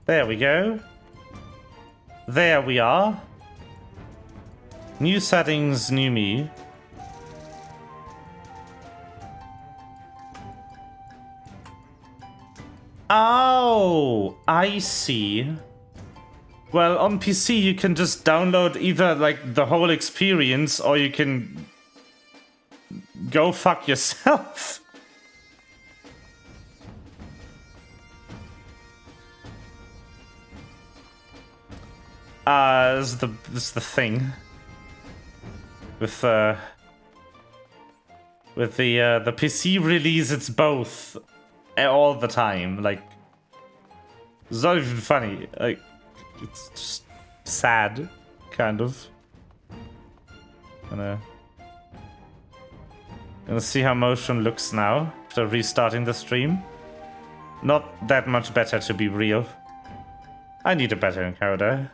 There we go. There we are. New settings, new me. Oh, I see. Well, on PC you can just download either like the whole experience or you can go fuck yourself. This is the thing with the PC release. It's both all the time. Like, it's not even funny. Like, it's just sad, kind of. Gonna see how motion looks now after restarting the stream. Not that much better, to be real. I need a better encoder.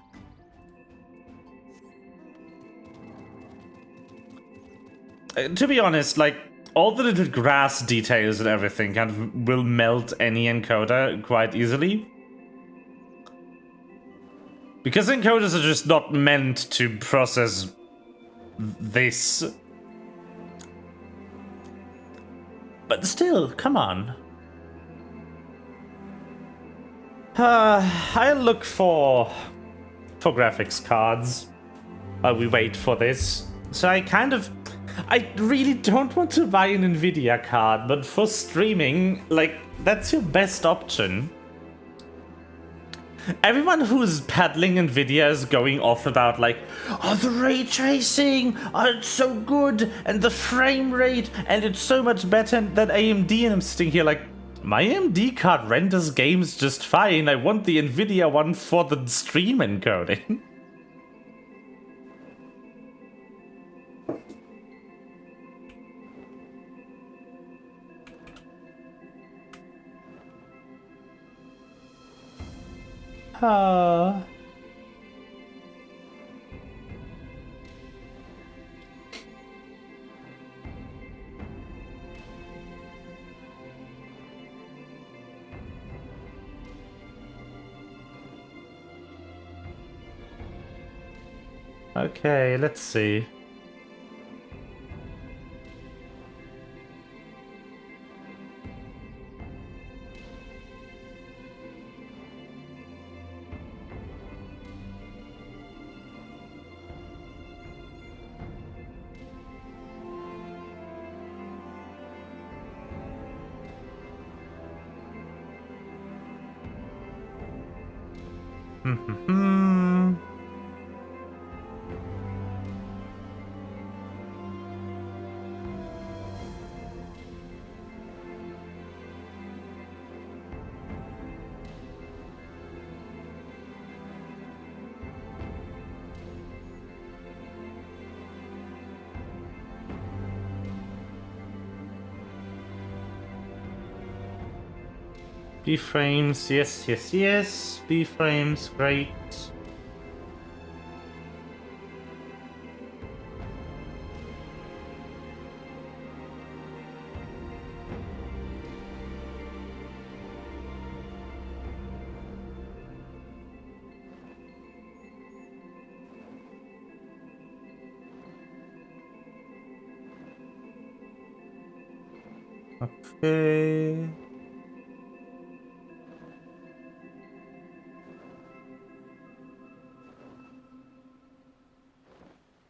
To be honest, like, all the little grass details and everything kind of will melt any encoder quite easily. Because encoders are just not meant to process this. But still, come on. I'll look for graphics cards while we wait for this. So I really don't want to buy an Nvidia card, but for streaming, like, that's your best option. Everyone who's peddling Nvidia is going off about, like, oh, the ray tracing, oh, it's so good, and the frame rate, and it's so much better than AMD, and I'm sitting here like, my AMD card renders games just fine. I want the Nvidia one for the stream encoding. Okay, let's see. B-frames, yes, yes, yes. B-frames, great. Okay.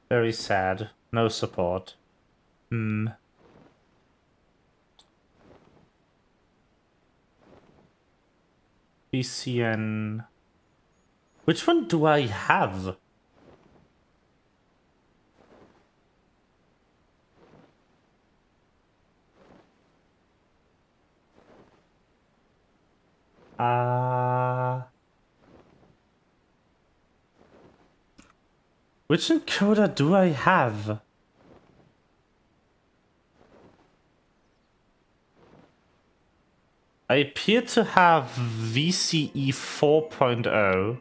Very sad. No support. BCN. Which one do I have? Which encoder do I have? I appear to have VCE 4.0.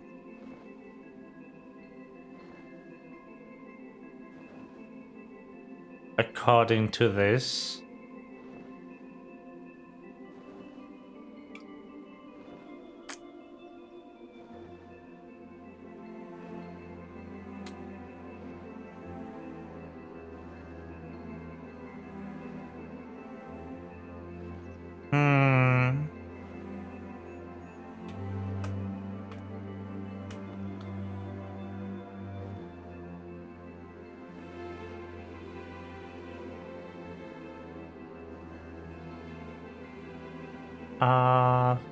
According to this. Hmm.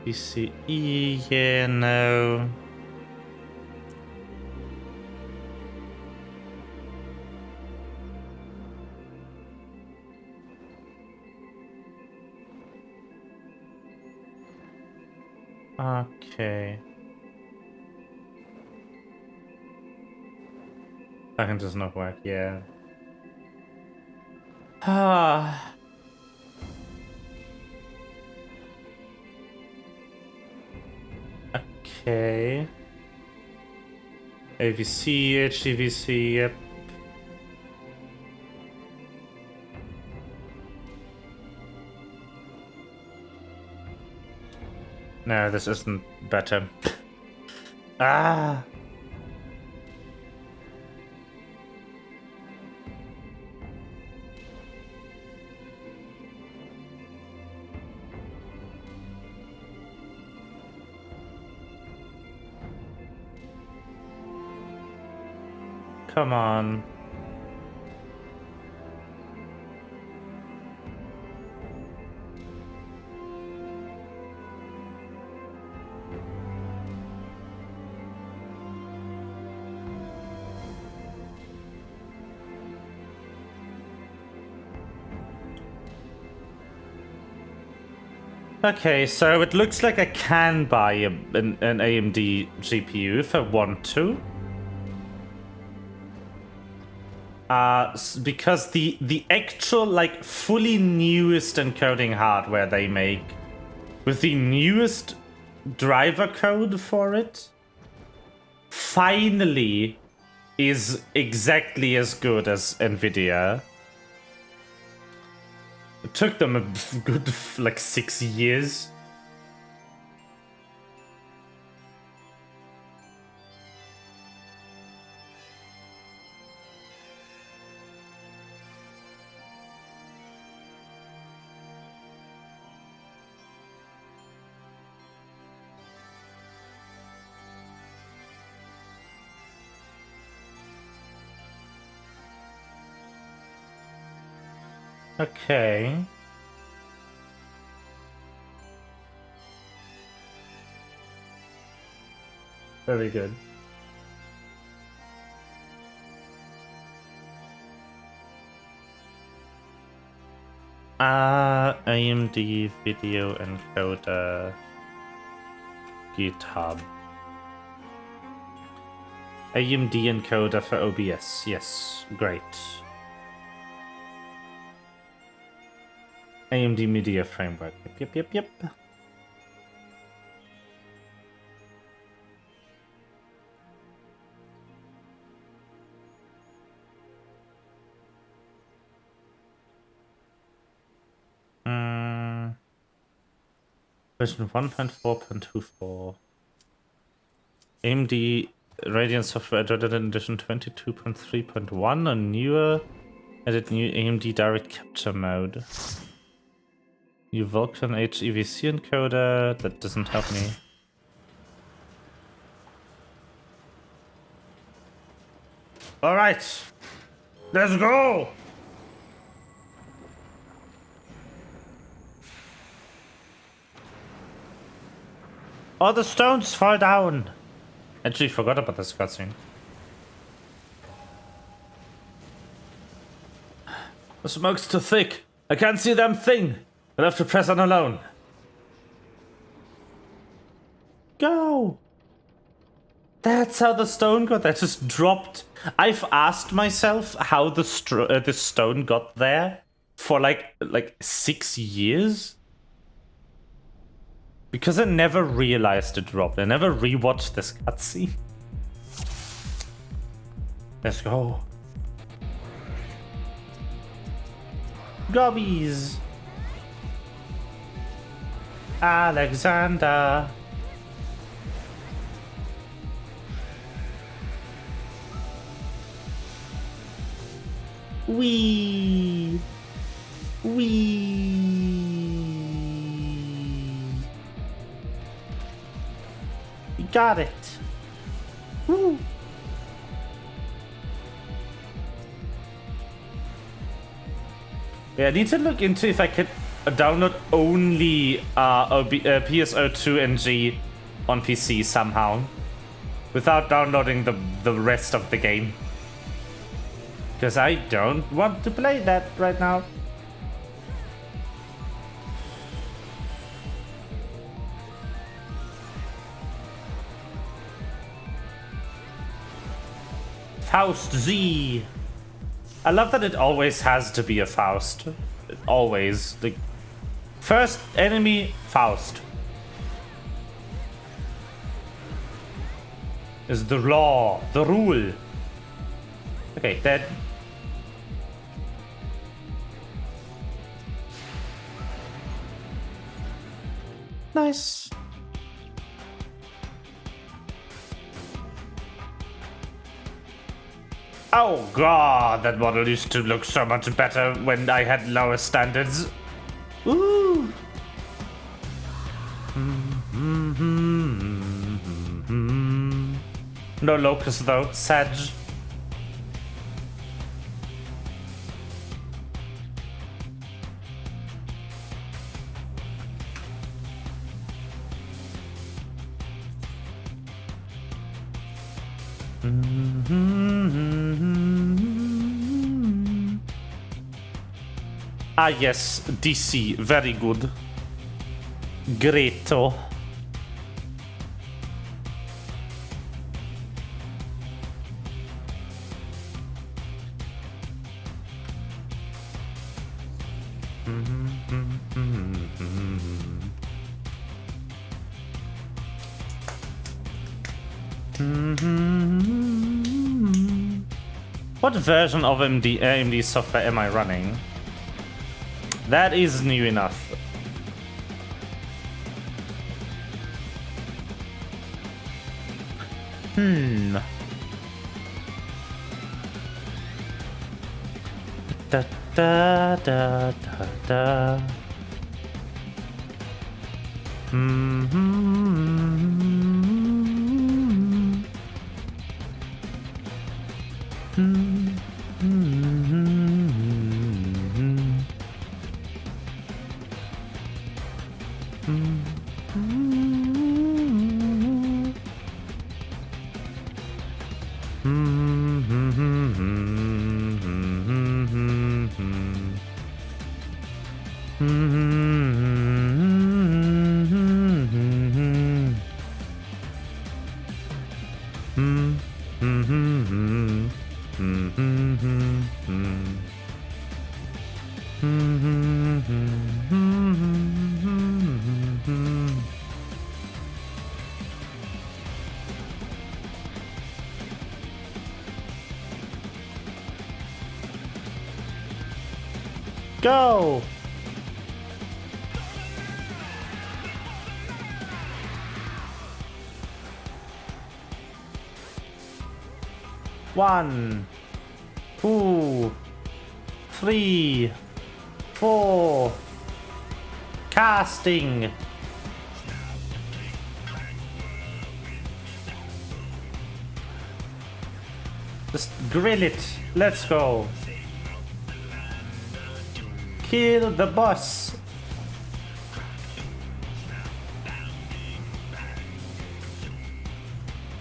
BCE, yeah, no. Okay. That can just not work, yeah. Ah. Okay. AVC, HEVC, yep. No, this isn't better. Ah! Come on. Okay, so it looks like I can buy an AMD GPU if I want to. Because the actual, like, fully newest encoding hardware they make, with the newest driver code for it, finally is exactly as good as NVIDIA. It took them a good, like, 6 years. Okay. Very good. AMD video encoder GitHub. AMD encoder for OBS. Yes, great. AMD media framework. Yep. Version 1.4.24. AMD Radeon Software Edition 22.3.1 and newer. Added new AMD Direct Capture mode. New Vulkan HEVC encoder. That doesn't help me. Alright. Let's go! All the stones fall down! Actually, forgot about this cutscene. The smoke's too thick. I can't see them thing. I'll have to press on alone. Go! That's how the stone got there. Just dropped. I've asked myself how the stone got there for like 6 years. Because I never realized it dropped. I never rewatched this cutscene. Let's go. Gobbies. Alexander. Wee. You got it. Woo. Yeah, I need to look into if I could download only PSO2 NG on PC somehow, without downloading the rest of the game. Because I don't want to play that right now. Faust Z. I love that it always has to be a Faust. Always. The first enemy, Faust. Is the law, the rule. Okay, dead. Nice. Oh god, that model used to look so much better when I had lower standards. Ooh. No locust though, Sag. Ah yes, DC, very good. Greato. What version of AMD software am I running? That is new enough. Da da da da da. Go! One, 2, 3, 4. Casting. Just grill it. Let's go. Kill the boss.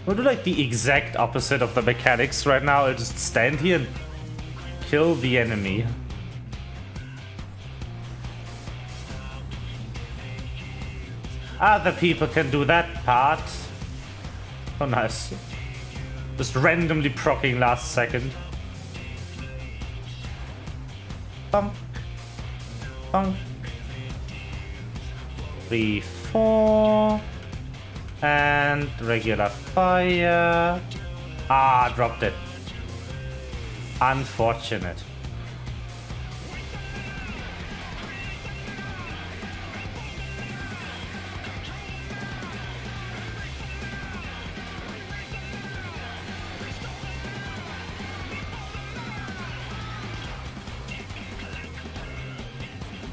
We'll do like the exact opposite of the mechanics right now. I'll just stand here and kill the enemy. Other people can do that part. Oh, nice. Just randomly proccing last second. Bump. Bump. 3, 4. And regular fire. Ah, dropped it. Unfortunate.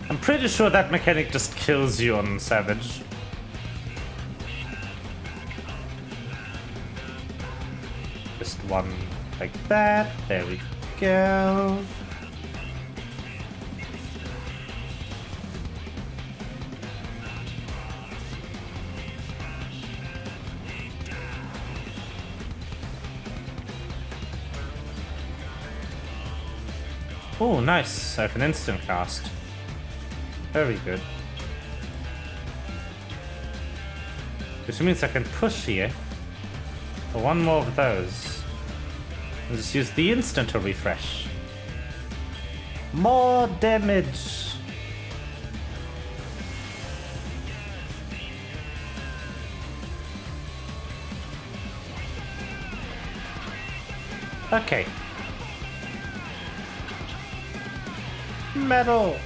I'm pretty sure that mechanic just kills you on Savage. Just one like that. There we go. Oh, nice. I have an instant cast. Very good. Which means I can push here. For one more of those. And just use the instant to refresh. More damage. Okay. Metal.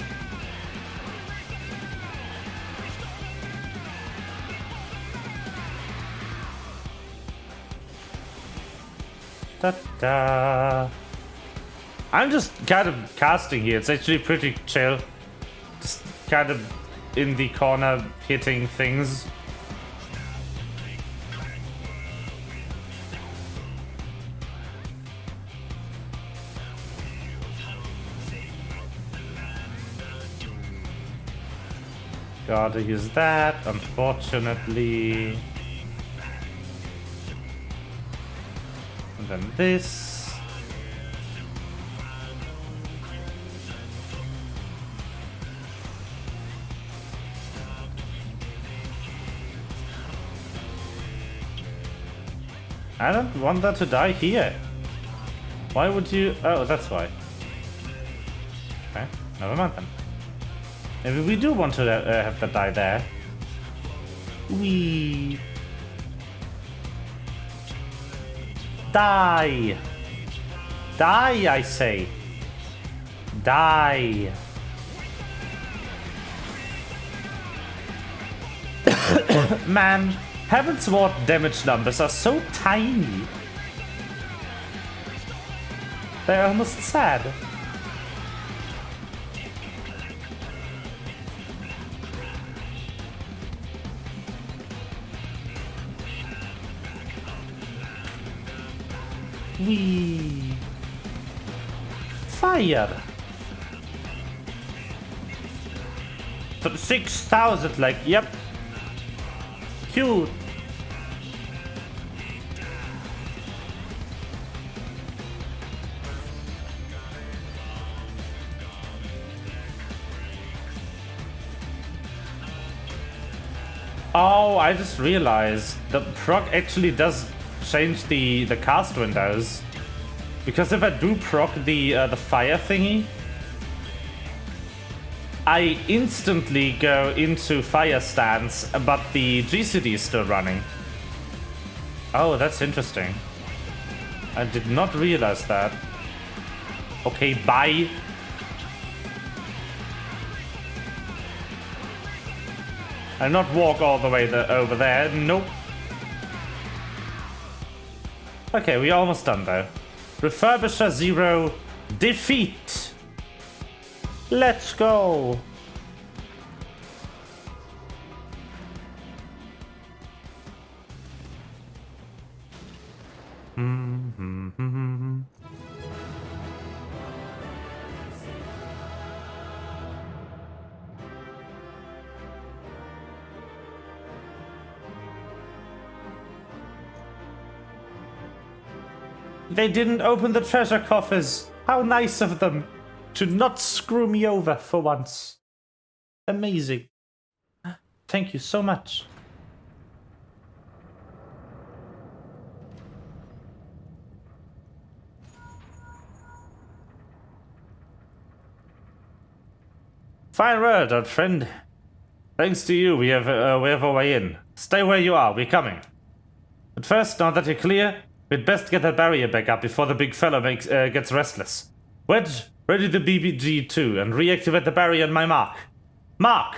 Da-da. I'm just kind of casting here. It's actually pretty chill. Just kind of in the corner hitting things. Gotta use that, unfortunately. And then this. I don't want that to die here. Why would you? Oh, that's why. Okay, never mind then. Maybe we do want to have that die there. Wee. Die! Die, I say! Die! Man, Heavensward damage numbers are so tiny. They're almost sad. Wee. Fire. 6,000, like, yep. Cute. Oh, I just realized the proc actually does change the cast windows, because if I do proc the fire thingy, I instantly go into fire stance, but the GCD is still running. Oh, that's interesting. I did not realize that. Okay, bye. I'll not walk all the way over there. Nope. Okay, we're almost done though. Refurbisher 0, defeat. Let's go. They didn't open the treasure coffers. How nice of them to not screw me over for once. Amazing. Thank you so much. Fine word, old friend. Thanks to you, we have a way in. Stay where you are, we're coming. But first, now that you're clear, we'd best get that barrier back up before the big fella gets restless. Wedge, ready the BBG-2 and reactivate the barrier on my mark. Mark!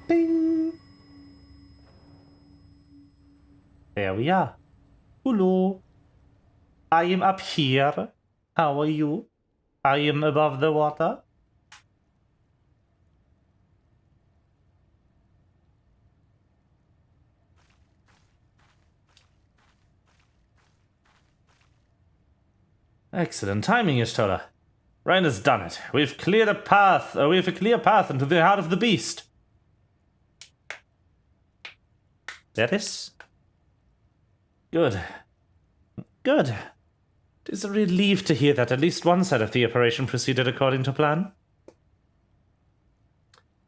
Bing! There we are. Hello. I am up here. How are you? I am above the water. Excellent timing, Ishtola. Ryan has done it. We've cleared a path. We have a clear path into the heart of the beast. That is good. Good. It is a relief to hear that at least one side of the operation proceeded according to plan.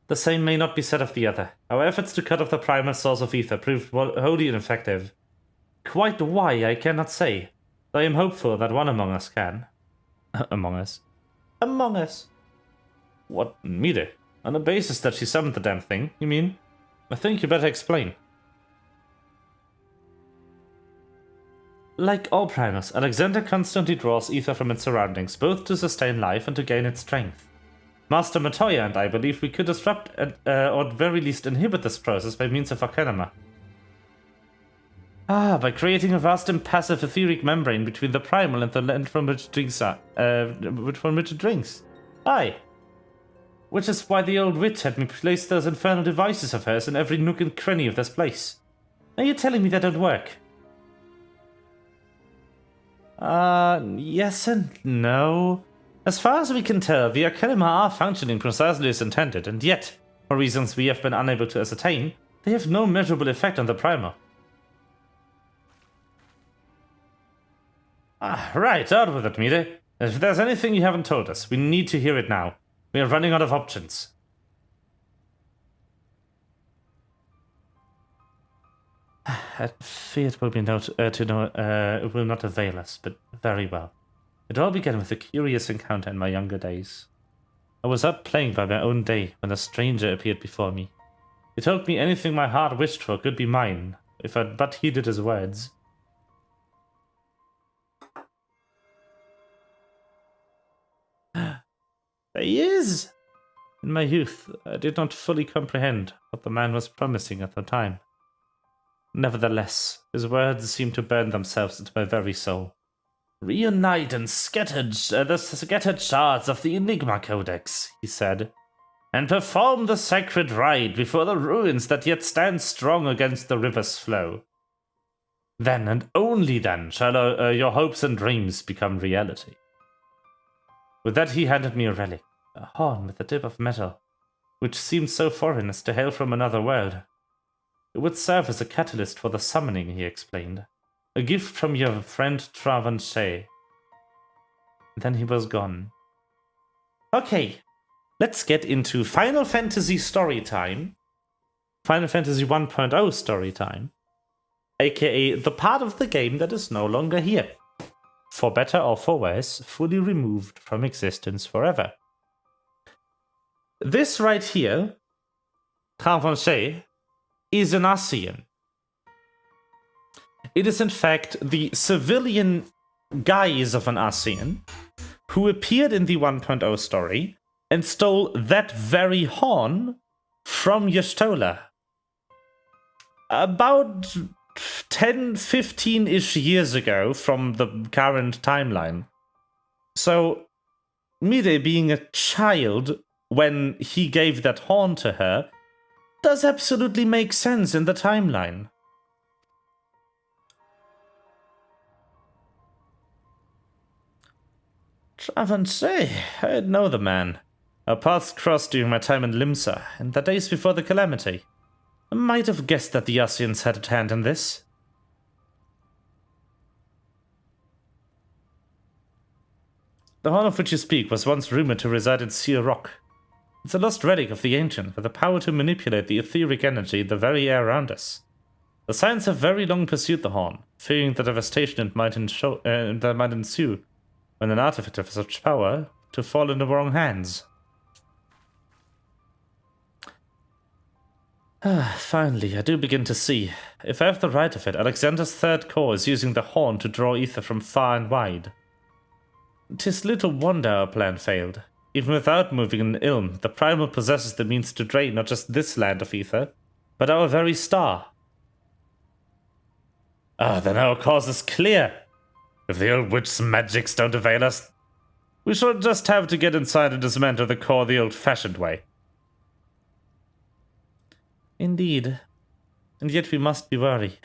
The same may not be said of the other. Our efforts to cut off the primal source of ether proved wholly ineffective. Quite why, I cannot say. Though I am hopeful that one among us can. Among us? Among us. What, Mide? On the basis that she summoned the damn thing, you mean? I think you better explain. Like all primals, Alexander constantly draws ether from its surroundings, both to sustain life and to gain its strength. Master Matoya and I believe we could disrupt or at very least inhibit this process by means of Arcanema. By creating a vast impassive etheric membrane between the primal and the land from which it drinks. Aye. Which is why the old witch had me place those infernal devices of hers in every nook and cranny of this place. Are you telling me that don't work? Yes and no. As far as we can tell, the Arcanema are functioning precisely as intended, and yet, for reasons we have been unable to ascertain, they have no measurable effect on the primal. Right, out with it, Mide. If there's anything you haven't told us, we need to hear it now. We are running out of options. I fear it will be it will not avail us, but very well. It all began with a curious encounter in my younger days. I was up playing by my own day when a stranger appeared before me. He told me anything my heart wished for could be mine, if I but heeded his words. There he is! In my youth, I did not fully comprehend what the man was promising at the time. Nevertheless, his words seemed to burn themselves into my very soul. Reunite and the scattered shards of the Enigma Codex, he said, and perform the sacred rite before the ruins that yet stand strong against the river's flow. Then and only then shall your hopes and dreams become reality. With that he handed me a relic, a horn with a tip of metal, which seemed so foreign as to hail from another world. It would serve as a catalyst for the summoning, he explained. A gift from your friend Dragonsong. Then he was gone. Okay, let's get into Final Fantasy story time. Final Fantasy 1.0 story time. AKA the part of the game that is no longer here. For better or for worse, fully removed from existence forever. This right here, Dragonsong, is an Ascian. It is in fact the civilian guise of an Ascian who appeared in the 1.0 story and stole that very horn from Y'shtola. About 10, 15-ish years ago from the current timeline. So, Mide being a child when he gave that horn to her does absolutely make sense in the timeline. Dragonsong, I know the man. Our paths crossed during my time in Limsa, in the days before the calamity. I might have guessed that the Ascians had a hand in this. The horn of which you speak was once rumored to reside in Seer Rock. It's a lost relic of the Ancient, with the power to manipulate the etheric energy in the very air around us. The Science have very long pursued the horn, fearing the devastation that might ensue when an artifact of such power to fall in the wrong hands. Finally, I do begin to see. If I have the right of it, Alexander's third core is using the horn to draw ether from far and wide. 'Tis little wonder our plan failed. Even without moving an ilm, the primal possesses the means to drain not just this land of ether, but our very star. Then our cause is clear. If the old witch's magics don't avail us, we shall just have to get inside and dismantle the core the old-fashioned way. Indeed. And yet we must be wary.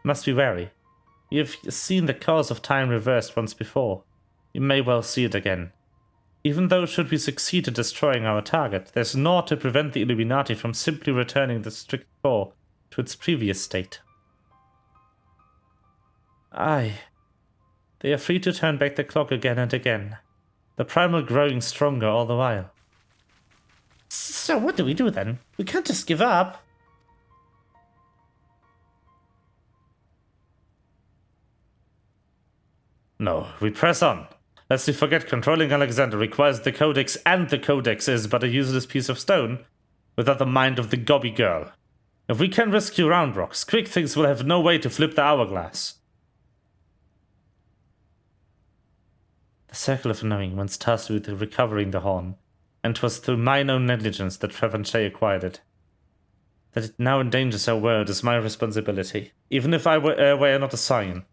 We have seen the cause of time reversed once before. You may well see it again. Even though should we succeed in destroying our target, there's naught to prevent the Illuminati from simply returning the strict core to its previous state. Aye. They are free to turn back the clock again and again, the primal growing stronger all the while. So what do we do then? We can't just give up. No, we press on. Lest we forget, controlling Alexander requires the Codex, and the Codex is but a useless piece of stone without the mind of the gobby girl. If we can rescue Round Rocks, Quick Things will have no way to flip the hourglass. The Circle of Knowing once tasked with recovering the horn, and 'twas through mine own negligence that Trevanchet acquired it. That it now endangers our world is my responsibility. Even if I were not a scion,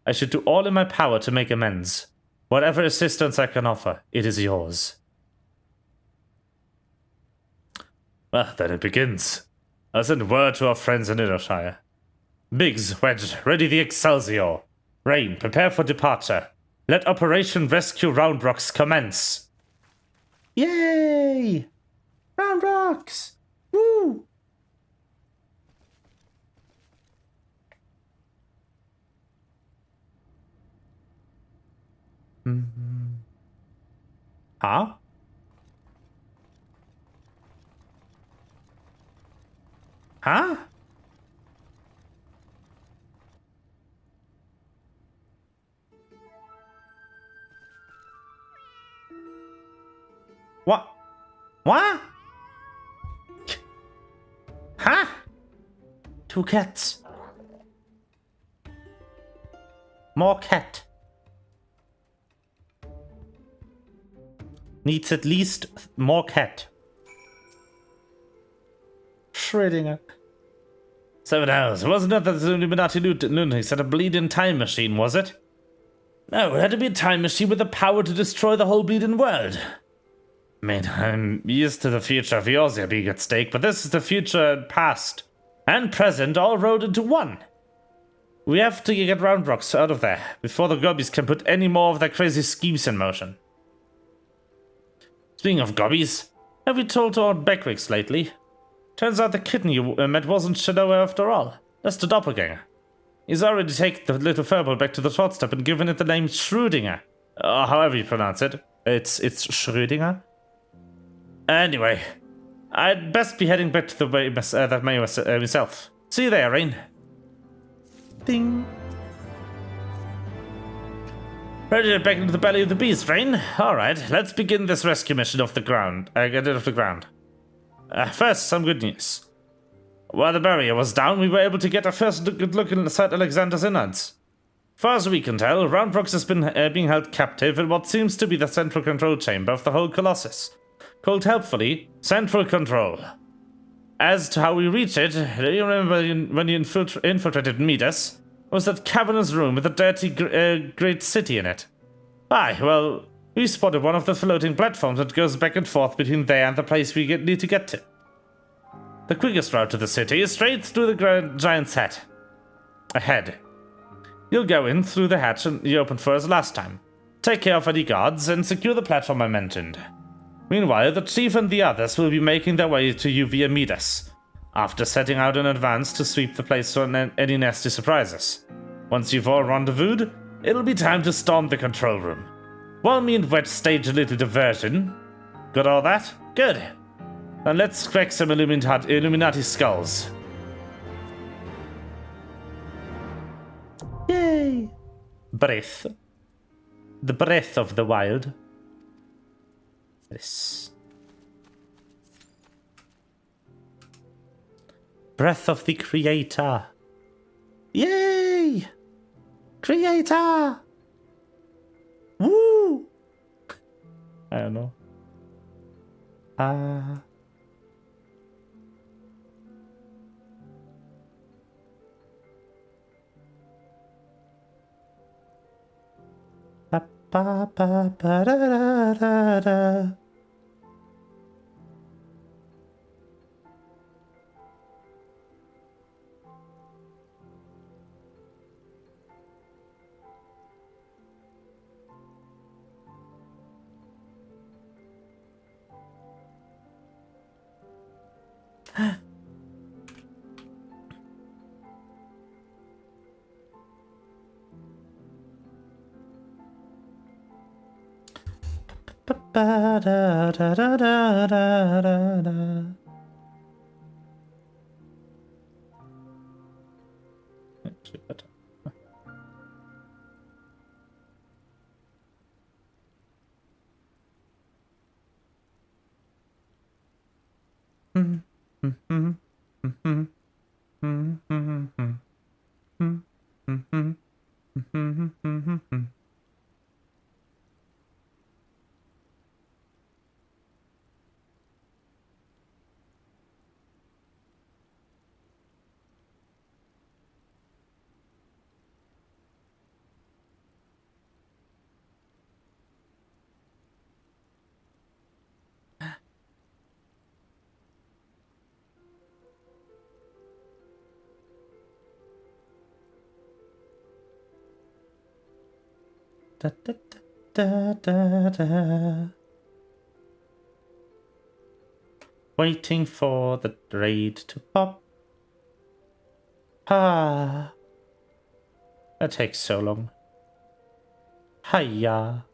I should do all in my power to make amends. Whatever assistance I can offer, it is yours. Well, then it begins. I'll send word to our friends in Idleshire. Biggs, Wedge, ready the Excelsior. Rain, prepare for departure. Let Operation Rescue Round Rocks commence. Yay! Round Rocks! Woo! Huh? Huh? What? What? Huh? 2 cats. More cat. Needs at least more cat. Schrödinger. 7 hours. Wasn't it that the Illuminati lunatics had a bleeding time machine, was it? No, it had to be a time machine with the power to destroy the whole bleeding world. I mean, I'm used to the future of Eorzea being at stake, but this is the future and past and present all rolled into one. We have to get Round Rocks out of there before the Gobbies can put any more of their crazy schemes in motion. Speaking of Gobbies, have you told Lord Beckwicks lately? Turns out the kitten you met wasn't Shadow after all. That's the doppelganger. He's already taken the little furball back to the short step and given it the name Schrödinger. Or however you pronounce it. It's Schrödinger. Anyway, I'd best be heading back to the way that may myself. See you there, Rain. Ding. Ready to get back into the belly of the beast, Rain? Alright, let's begin this rescue mission off the ground. Get it off the ground. First, some good news. While the barrier was down, we were able to get a first good look inside Alexander's innards. Far as we can tell, Round Rocks has been being held captive in what seems to be the central control chamber of the whole Colossus. Called helpfully, Central Control. As to how we reach it, do you remember when you infiltrated Midas? Was that cavernous room with a dirty great city in it? Aye, well, we spotted one of the floating platforms that goes back and forth between there and the place we need to get to. The quickest route to the city is straight through the giant's head. Ahead. You'll go in through the hatch you opened for us last time. Take care of any guards and secure the platform I mentioned. Meanwhile, the chief and the others will be making their way to you via Midas, after setting out in advance to sweep the place for any nasty surprises. Once you've all rendezvoused, it'll be time to storm the control room. While me and Wedge stage a little diversion. Got all that? Good. Then let's crack some Illuminati skulls. Yay! Breath. The breath of the wild. This. Breath of the Creator. Yay! Creator! Woo! I don't know. Ba ba ba ba da da da da. Da, da, da, da, da. Waiting for the raid to pop. Ah, that takes so long. Hiya.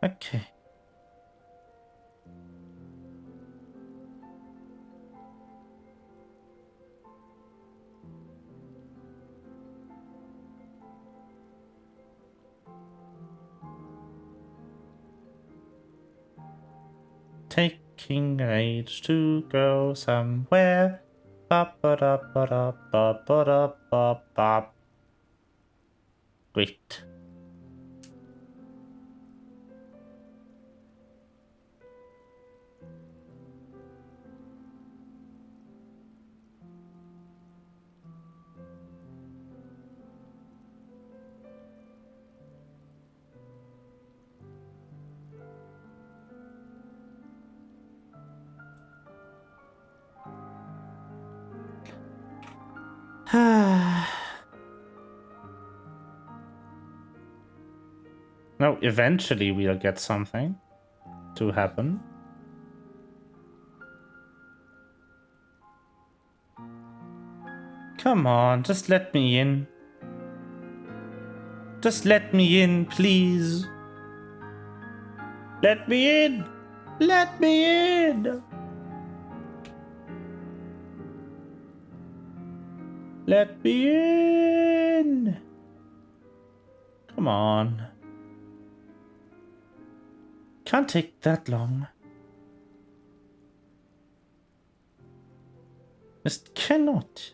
Okay. Taking age to go somewhere. Bop, ba, da, ba, da, ba, ba, da, ba, ba. Great. No, eventually we'll get something to happen. Come on, just let me in. Just let me in, please. Let me in. Let me in. Let me in. Come on. Can't take that long. Just cannot.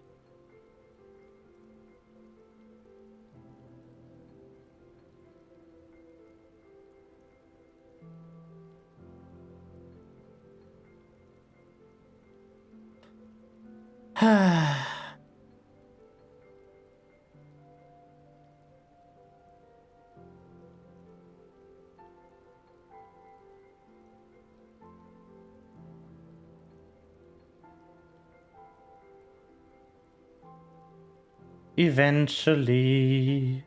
Eventually,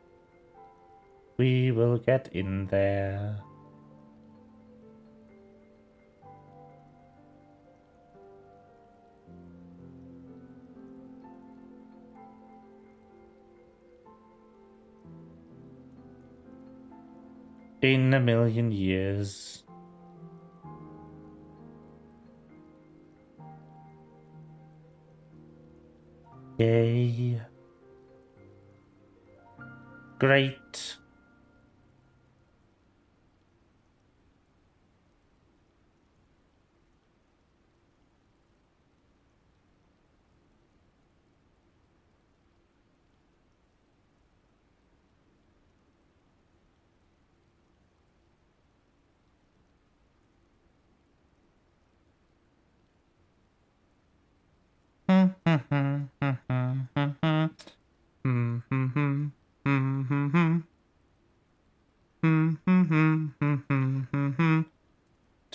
we will get in there. In a million years. Yay. Great.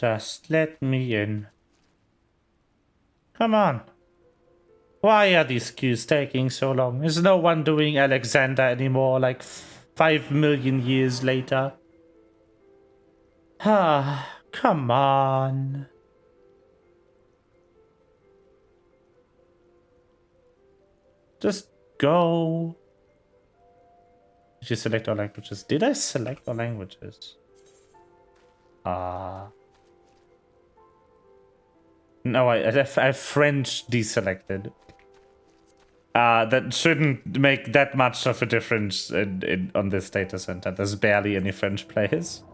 Just let me in. Come on. Why are these queues taking so long? Is no one doing Alexander anymore, like 5 million years later? Ah, come on. Just go. Did you select all languages? Did I select all languages? No, I have French deselected. That shouldn't make that much of a difference on this data center. There's barely any French players.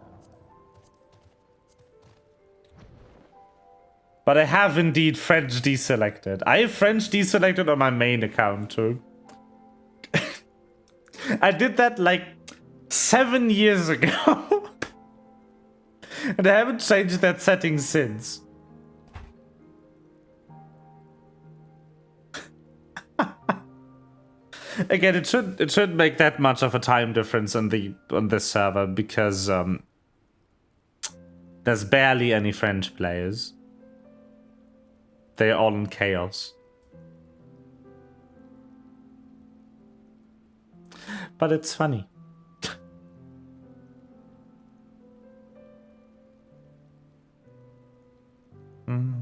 But I have indeed French deselected. I have French deselected on my main account too. I did that like 7 years ago. And I haven't changed that setting since. Again, it should make that much of a time difference on this server because there's barely any French players. They're all in chaos. But it's funny. Hmm.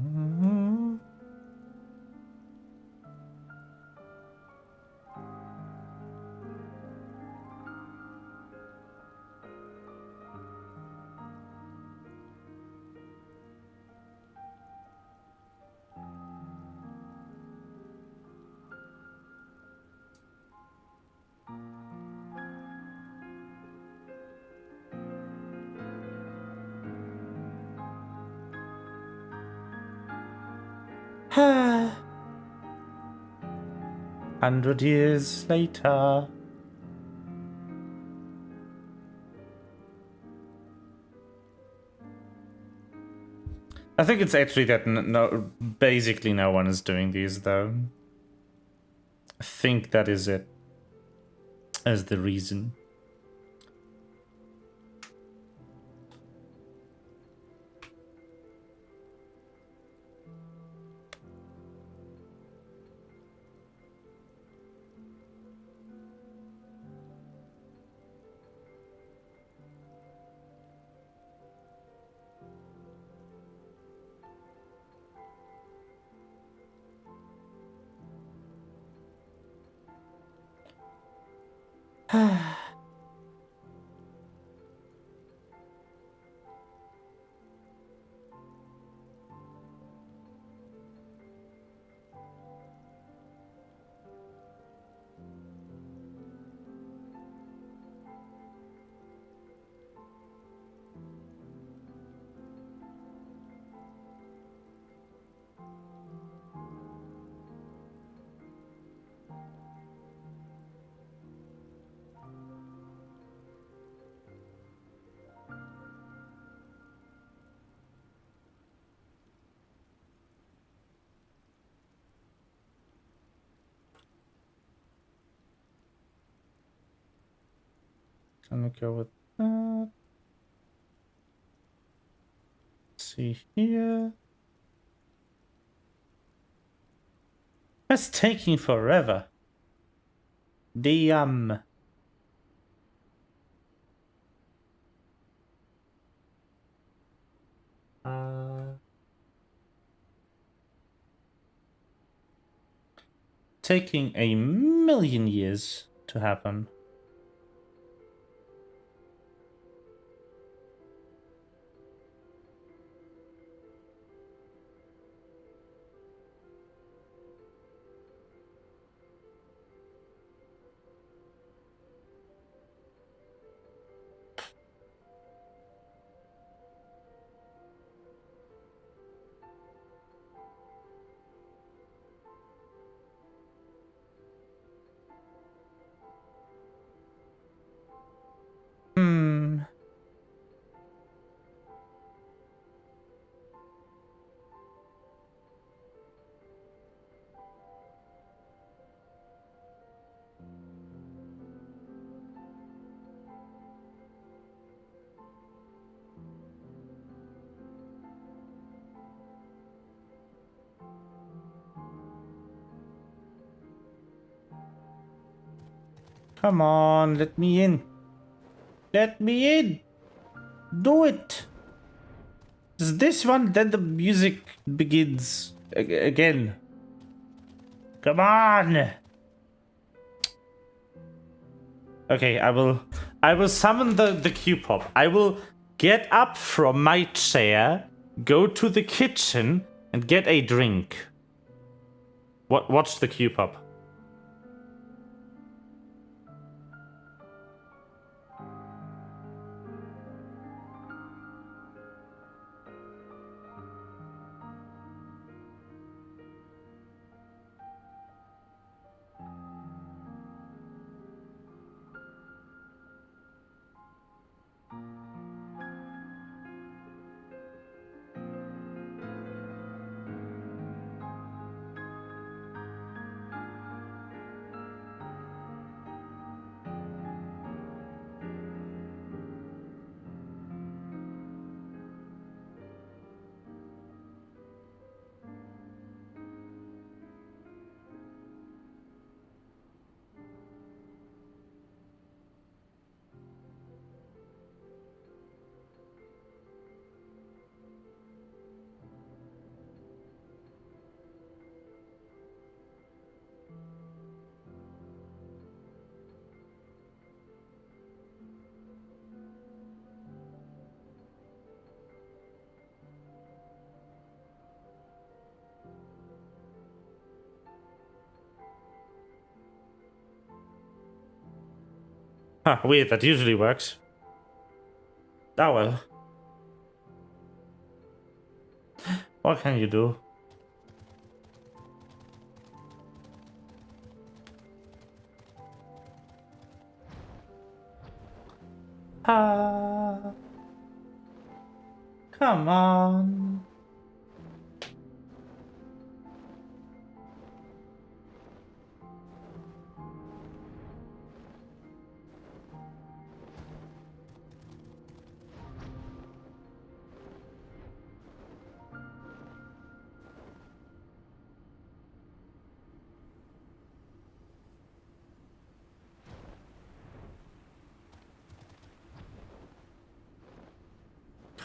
100 years later. I think it's actually that basically no one is doing these though. I think that is it. As the reason. Gonna go with that. See here. That's taking forever. The taking a million years to happen. Come on, let me in. Let me in. Do it. Is this one? Then the music begins again. Come on. Okay, I will summon the Q-pop. I will get up from my chair, go to the kitchen, and get a drink. Watch the Q-pop. Huh, weird, that usually works. Oh well. What can you do? Ah. Come on.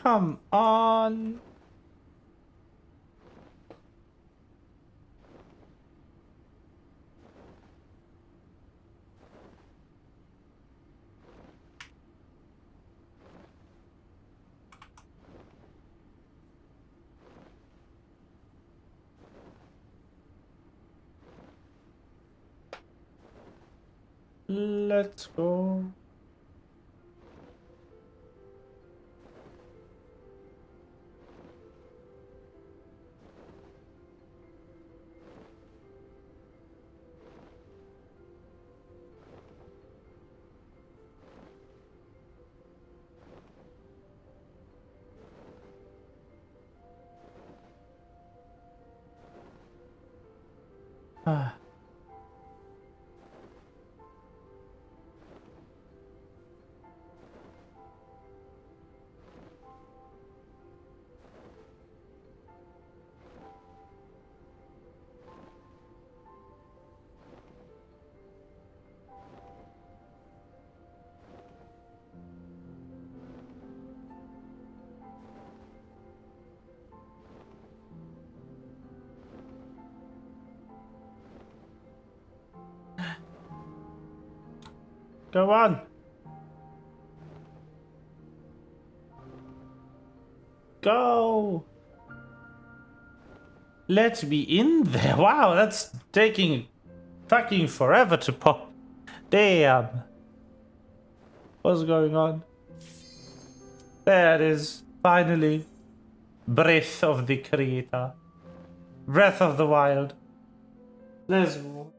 Come on. Let's go. Ah. Go on. Go. Let me in there. Wow, that's taking fucking forever to pop. Damn. What's going on? There it is. Finally. Breath of the Creator. Breath of the Wild. Let's go.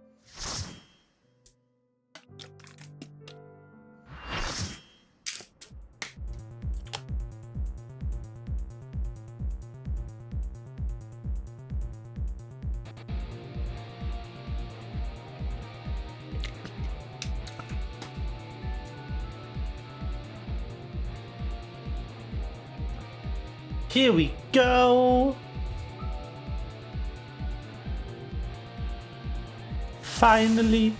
Here we go. Finally.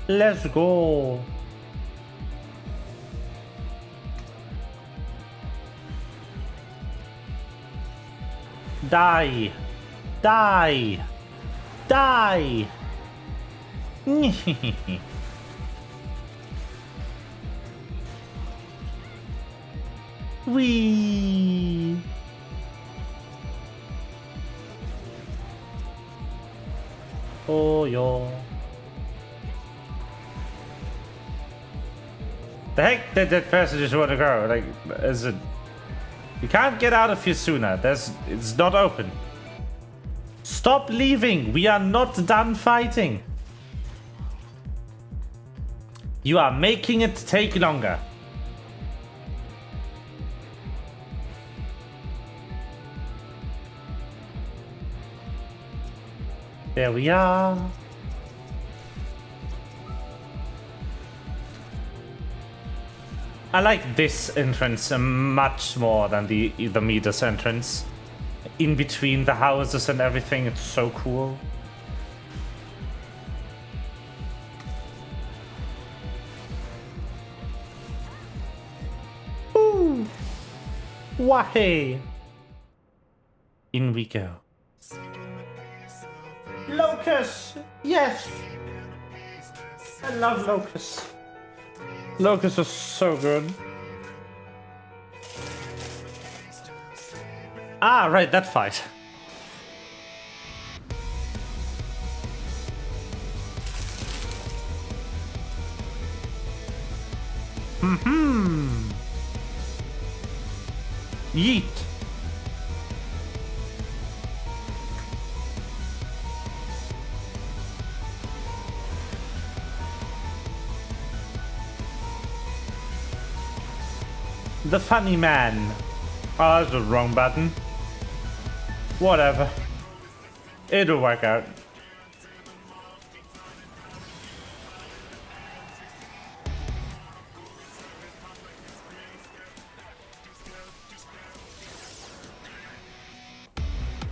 Let's go. Die. Die. Die. Wee. Oh, yo. The heck did that person just want to go? Like, is it? You can't get out of here sooner. It's not open. Stop leaving. We are not done fighting. You are making it take longer. There we are. I like this entrance much more than the Midas entrance. In between the houses and everything, it's so cool. Ooh. Wahey. In we go. Locust! Yes! I love Locust. Locust is so good. Ah, right, that fight. Yeet. The funny man. Oh, that's the wrong button. Whatever. It'll work out.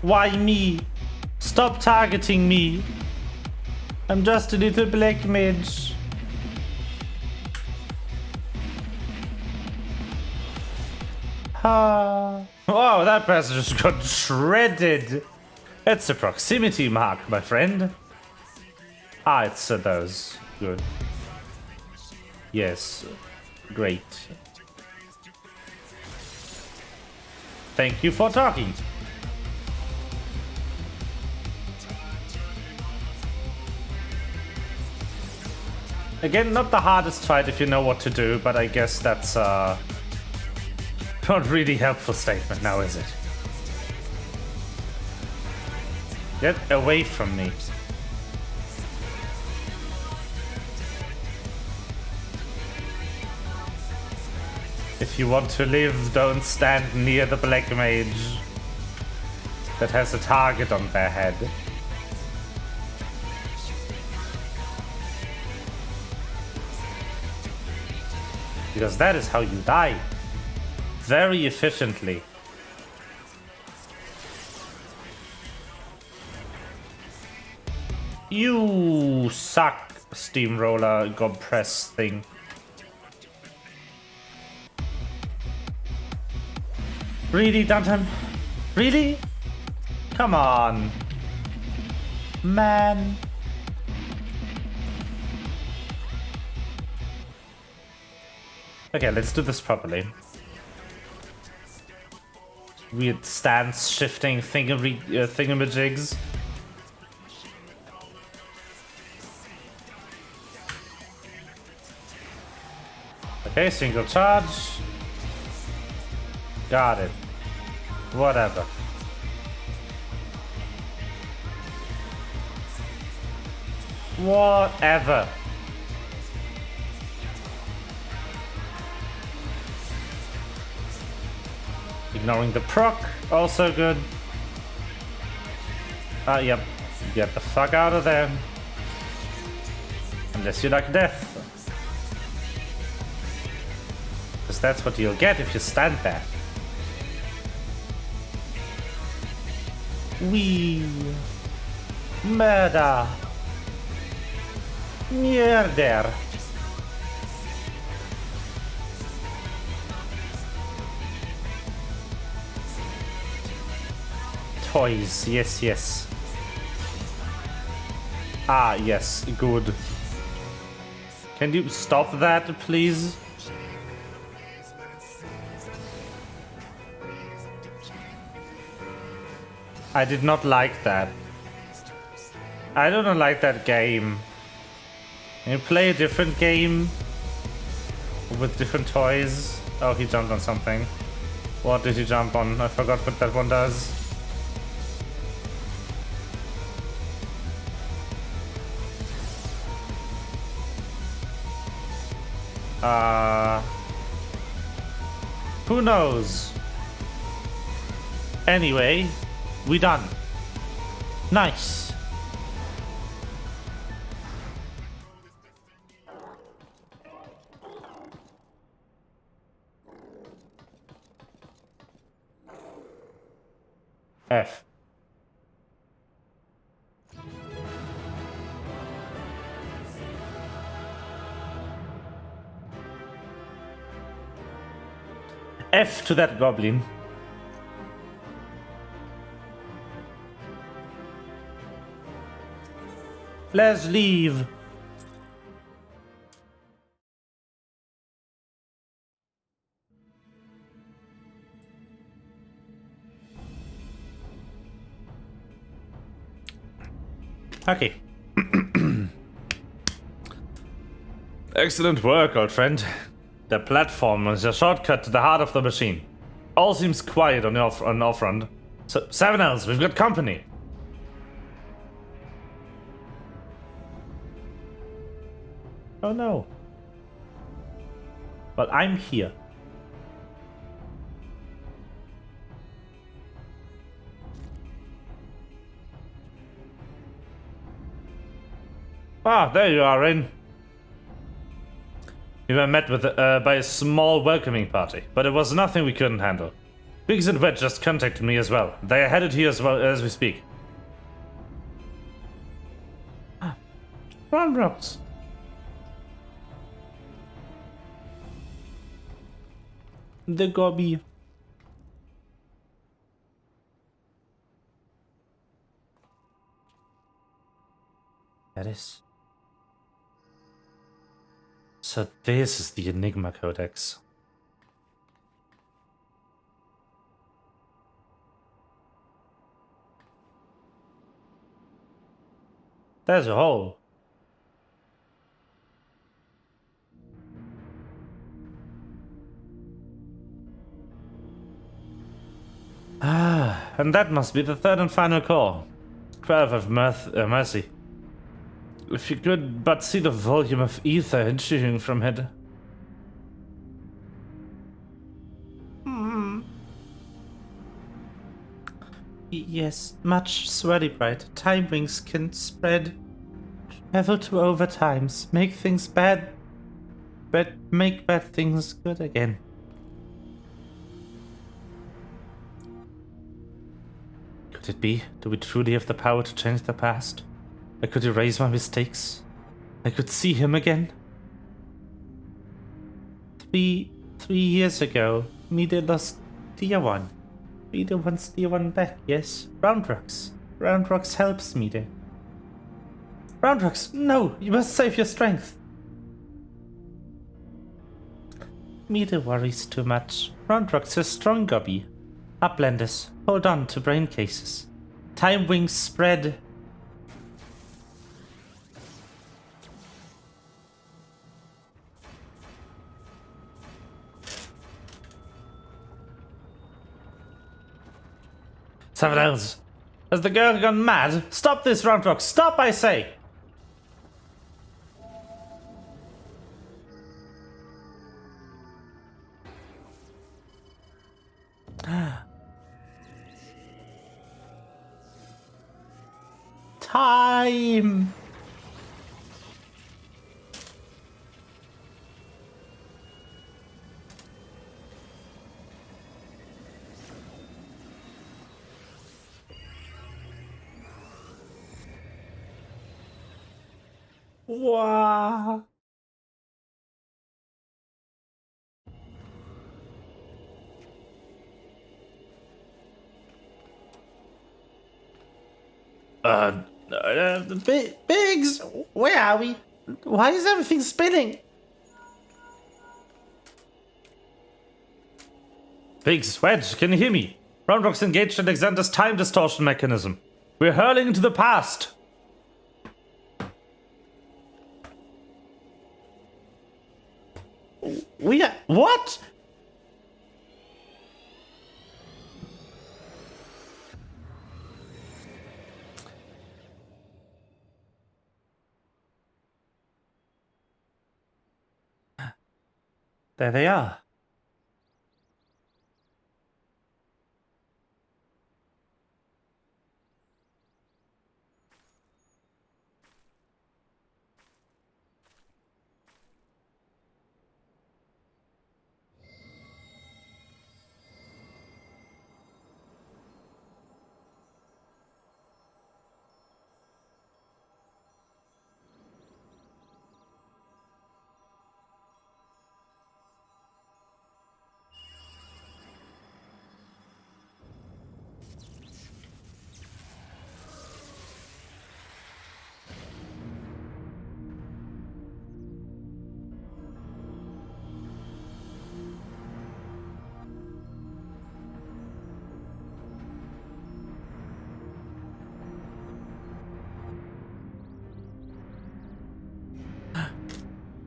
Why me? Stop targeting me. I'm just a little black mage. Oh, that person just got shredded. It's a proximity mark, my friend. Ah, it's those. Good. Yes. Great. Thank you for talking. Again, not the hardest fight if you know what to do, but I guess that's not really helpful statement now, is it? Get away from me. If you want to live, don't stand near the black mage that has a target on their head. Because that is how you die. Very efficiently. You suck, steamroller gob press thing. Really, Dunham? Really? Come on. Man. Okay, let's do this properly. Weird stance shifting thingamajigs. Okay, single charge. Got it. Whatever. Whatever. Ignoring the proc, also good. Yep. Get the fuck out of there. Unless you like death. Because that's what you'll get if you stand there. Wee. Murder. Mierder. Toys, yes, yes. Ah, yes, good. Can you stop that, please? I did not like that. I don't like that game. Can you play a different game with different toys? Oh, he jumped on something. What did he jump on? I forgot what that one does. Who knows? Anyway, we done. Nice. F. F to that goblin. Let's leave. Okay. Excellent work, old friend. The platform is a shortcut to the heart of the machine. All seems quiet on our front. So, 7Ls, we've got company. Oh no. Well, I'm here. Ah, there you are, Rin. We were met with by a small welcoming party, but it was nothing we couldn't handle. Biggs and Wedge just contacted me as well. They are headed here as well as we speak. Run rocks. The gobby. That is. So this is the Enigma Codex. There's a hole. Ah, and that must be the third and final call. 12 of mercy. If you could but see the volume of ether issuing from it. Yes, much sweaty bright. Time wings can spread. Travel to overtimes. Make things bad. But make bad things good again. Could it be? Do we truly have the power to change the past? I could erase my mistakes. I could see him again. Three years ago, Mide lost dear one. Mide wants dear one back, yes? Roundrocks. Roundrocks helps Mide. Roundrocks, no! You must save your strength. Mide worries too much. Roundrocks is strong, Gobby. Uplanders, hold on to brain cases. Time wings spread. Someone else. Has the girl gone mad? Stop this, Roundrock! Stop, I say! Time! Wow. Biggs, where are we? Why is everything spinning? Biggs, Wedge, can you hear me? Roundrock's engaged in Alexander's time distortion mechanism. We're hurling into the past. What? There they are.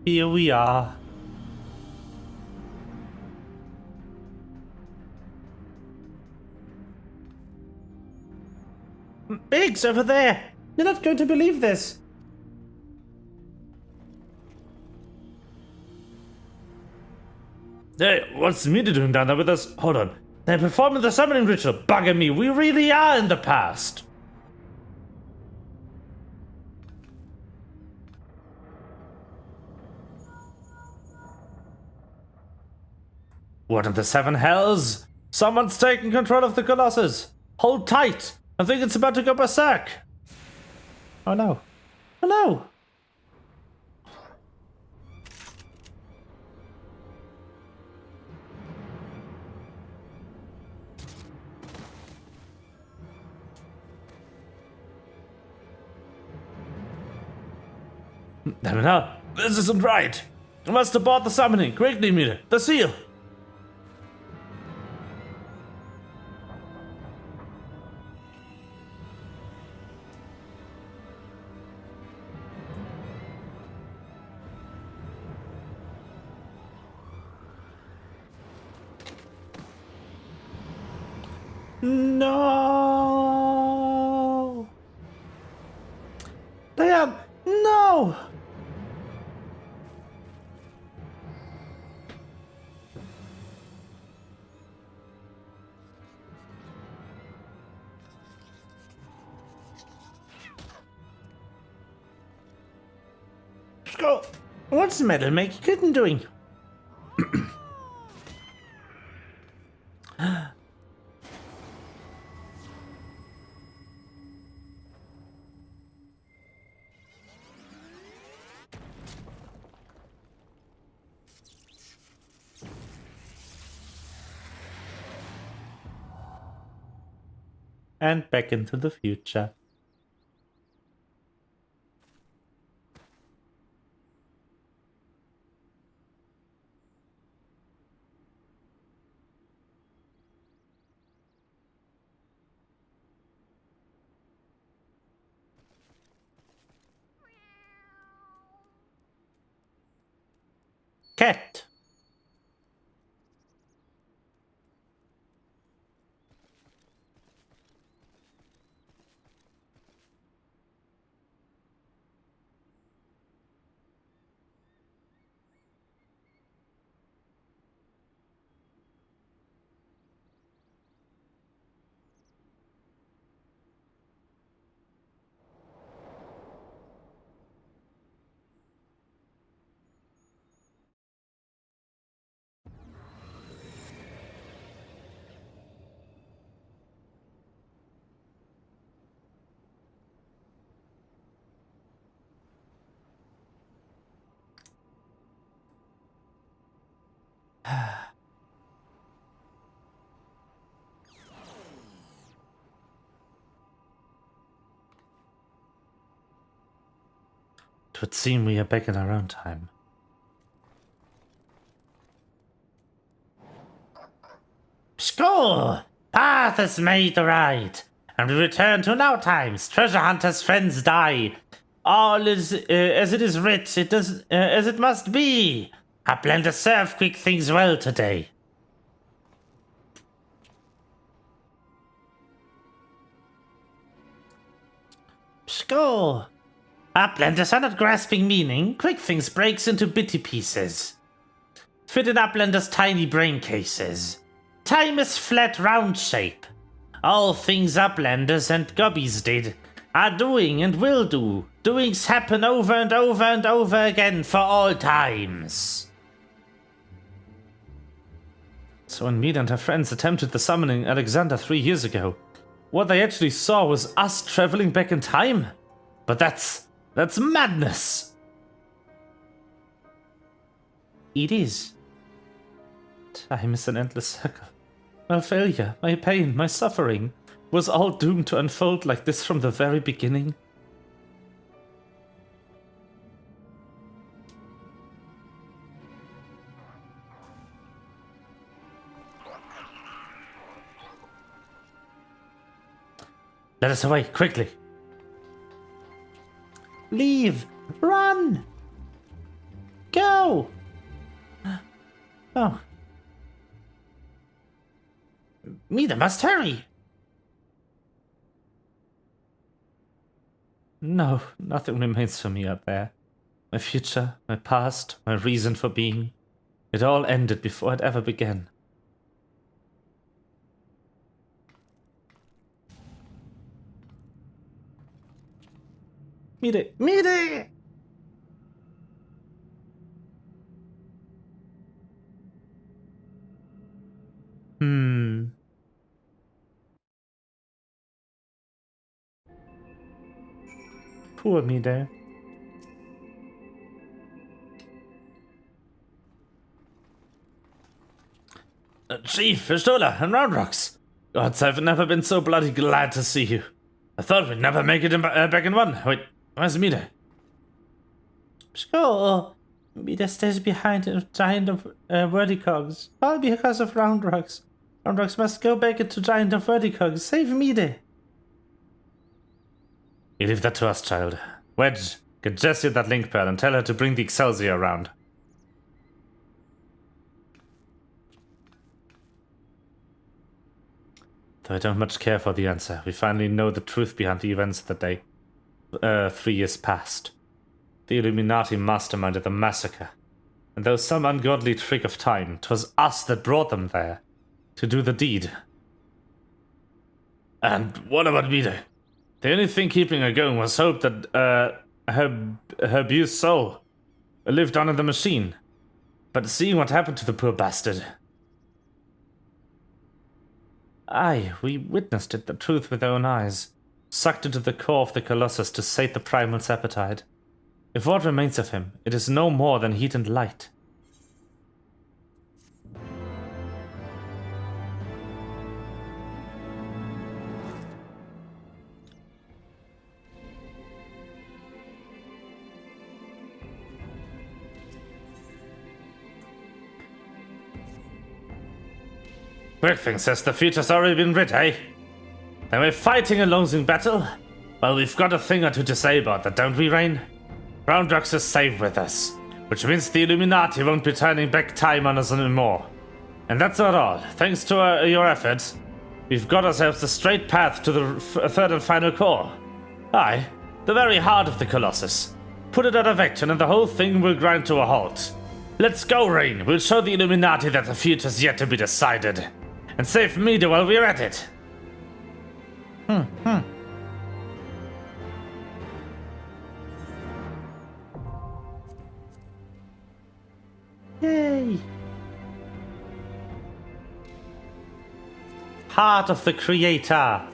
Here we are. Biggs, over there! You're not going to believe this! Hey, what's the media doing down there with us? Hold on. They're performing the summoning ritual. Bugger me, we really are in the past! What in the seven hells? Someone's taking control of the Colossus! Hold tight! I think it's about to go berserk! Oh no. Oh no! Damn it up! This isn't right! I must abort the summoning! Quickly, Mira! The seal! No! Damn! No! Go! What's the matter, Meg? You couldn't doing? And back into the future. Cat! It would seem we are back in our own time. Score! Path is made right, and we return to now times. Treasure hunters' friends die. All is as it is writ. It does as it must be. Uplanders serve quick things well today. Score! Uplanders are not grasping meaning. Quick things breaks into bitty pieces. Fit in Uplanders' tiny brain cases. Time is flat round shape. All things Uplanders and Gobbies did are doing and will do. Doings happen over and over and over again for all times. So when Mead and her friends attempted the summoning Alexander 3 years ago, what they actually saw was us traveling back in time? But that's madness! It is. Time is an endless circle. My failure, my pain, my suffering was all doomed to unfold like this from the very beginning. Let us away, quickly! Leave! Run! Go! Oh. Mida must hurry! No, nothing remains for me out there. My future, my past, my reason for being. It all ended before it ever began. Mide! Mide! Poor Mide. Chief, Pistola, and Roundrocks. Gods, I've never been so bloody glad to see you. I thought we'd never make it back in one. Wait, where's Mide? Sure. Mide stays behind a giant of verticogs. All because of Roundrocks. Roundrocks must go back into giant of verticogs. Save Mide. You leave that to us, child. Wedge, get Jessie that link pad and tell her to bring the Excelsior around. Though I don't much care for the answer, we finally know the truth behind the events of the day. 3 years past. The Illuminati masterminded the massacre. And though some ungodly trick of time, 'twas us that brought them there. To do the deed. And what about Mide? The only thing keeping her going was hope that her abused soul lived on in the machine. But seeing what happened to the poor bastard. Aye, we witnessed it, the truth with our own eyes. Sucked into the core of the Colossus to sate the primal's appetite. If what remains of him, it is no more than heat and light. Quickthing says the future's already been writ, eh? Then we're fighting a losing battle? Well, we've got a thing or two to say about that, don't we, Rain? Roundrocks is safe with us, which means the Illuminati won't be turning back time on us anymore. And that's not all. Thanks to your efforts, we've got ourselves a straight path to the third and final core. Aye, the very heart of the Colossus. Put it out of action and the whole thing will grind to a halt. Let's go, Rain. We'll show the Illuminati that the future's yet to be decided. And save Mida while we're at it. Yay! Heart of the Creator.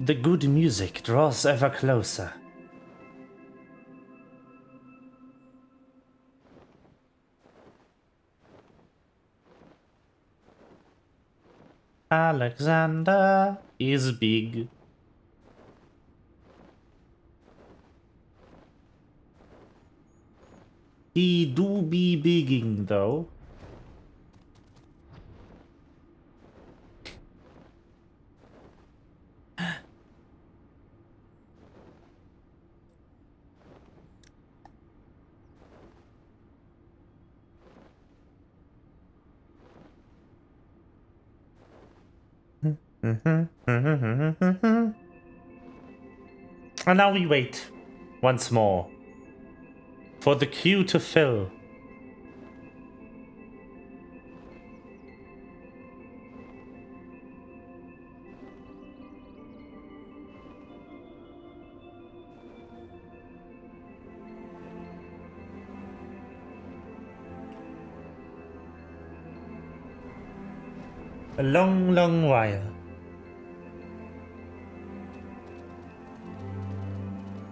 The good music draws ever closer. Alexander is big. He do be bigging though. And now we wait once more for the queue to fill. A long, long while.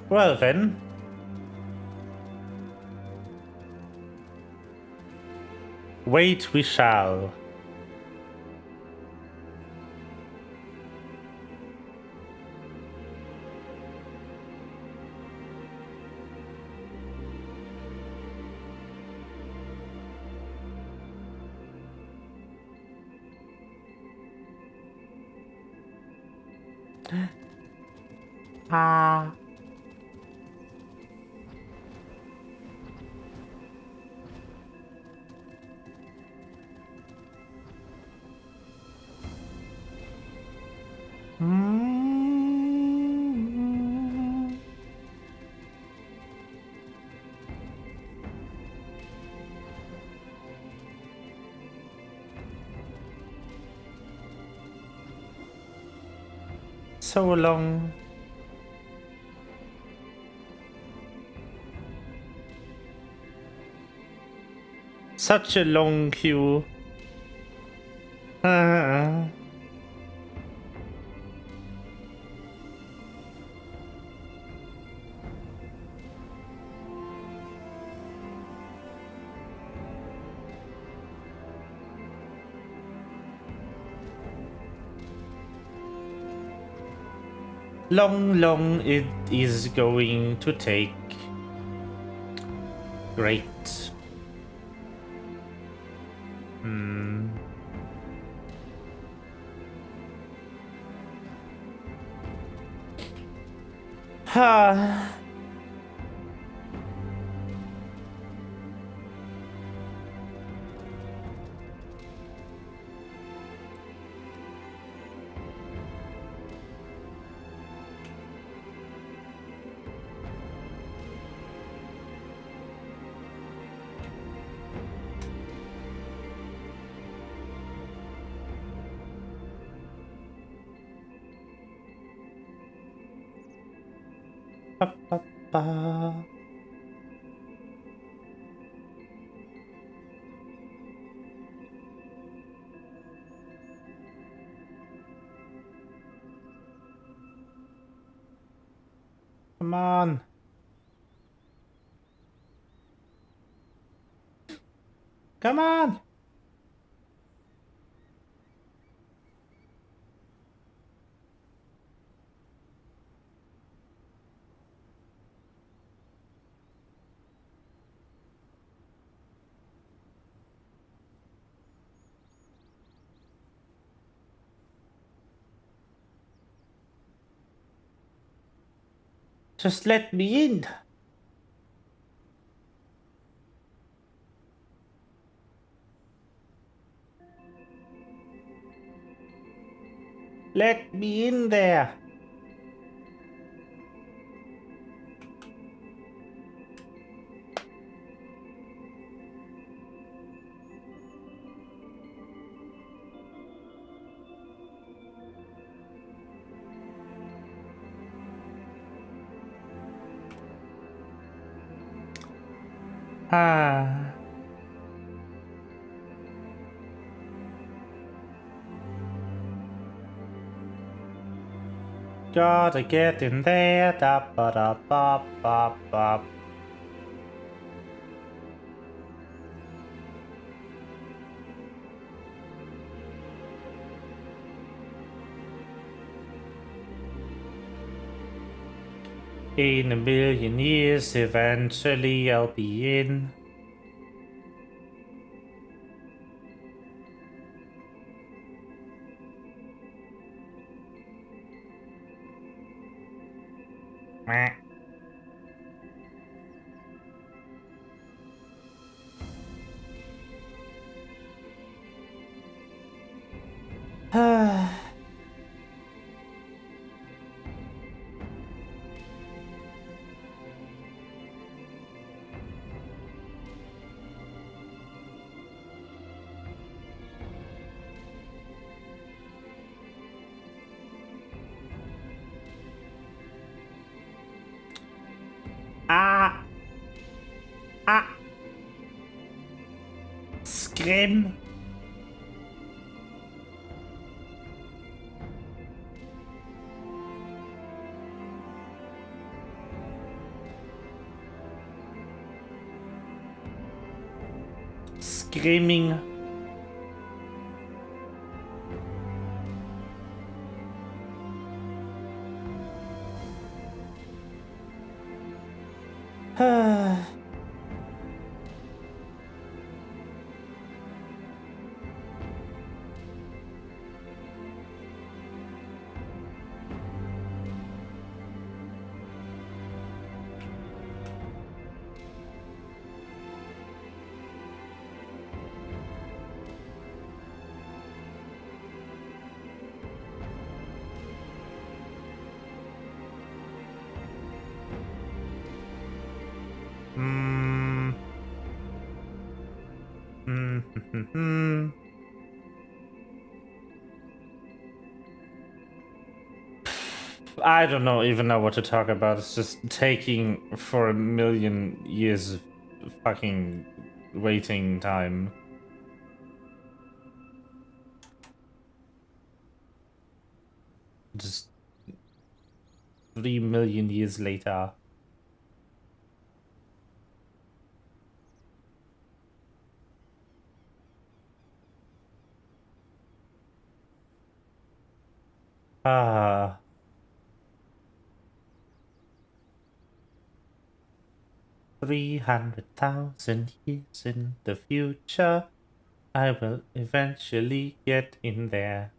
Well then. Wait we shall. Ah. So long. Such a long queue. Long, long it is going to take. Great. Ha. Ba. Come on. Come on. Just let me in. Let me in there. Ah. Gotta get in there. Da ba da ba ba ba. In a million years, eventually I'll be in. Meh. Ah! Ah! Scream! Screaming. I don't even know what to talk about. It's just taking for a million years of fucking waiting time. Just 3 million years later. Ah. 300,000 years in the future, I will eventually get in there.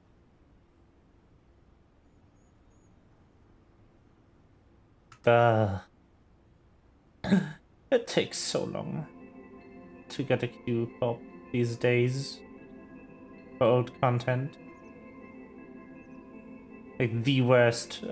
It takes so long to get a queue pop these days for old content. Like the worst.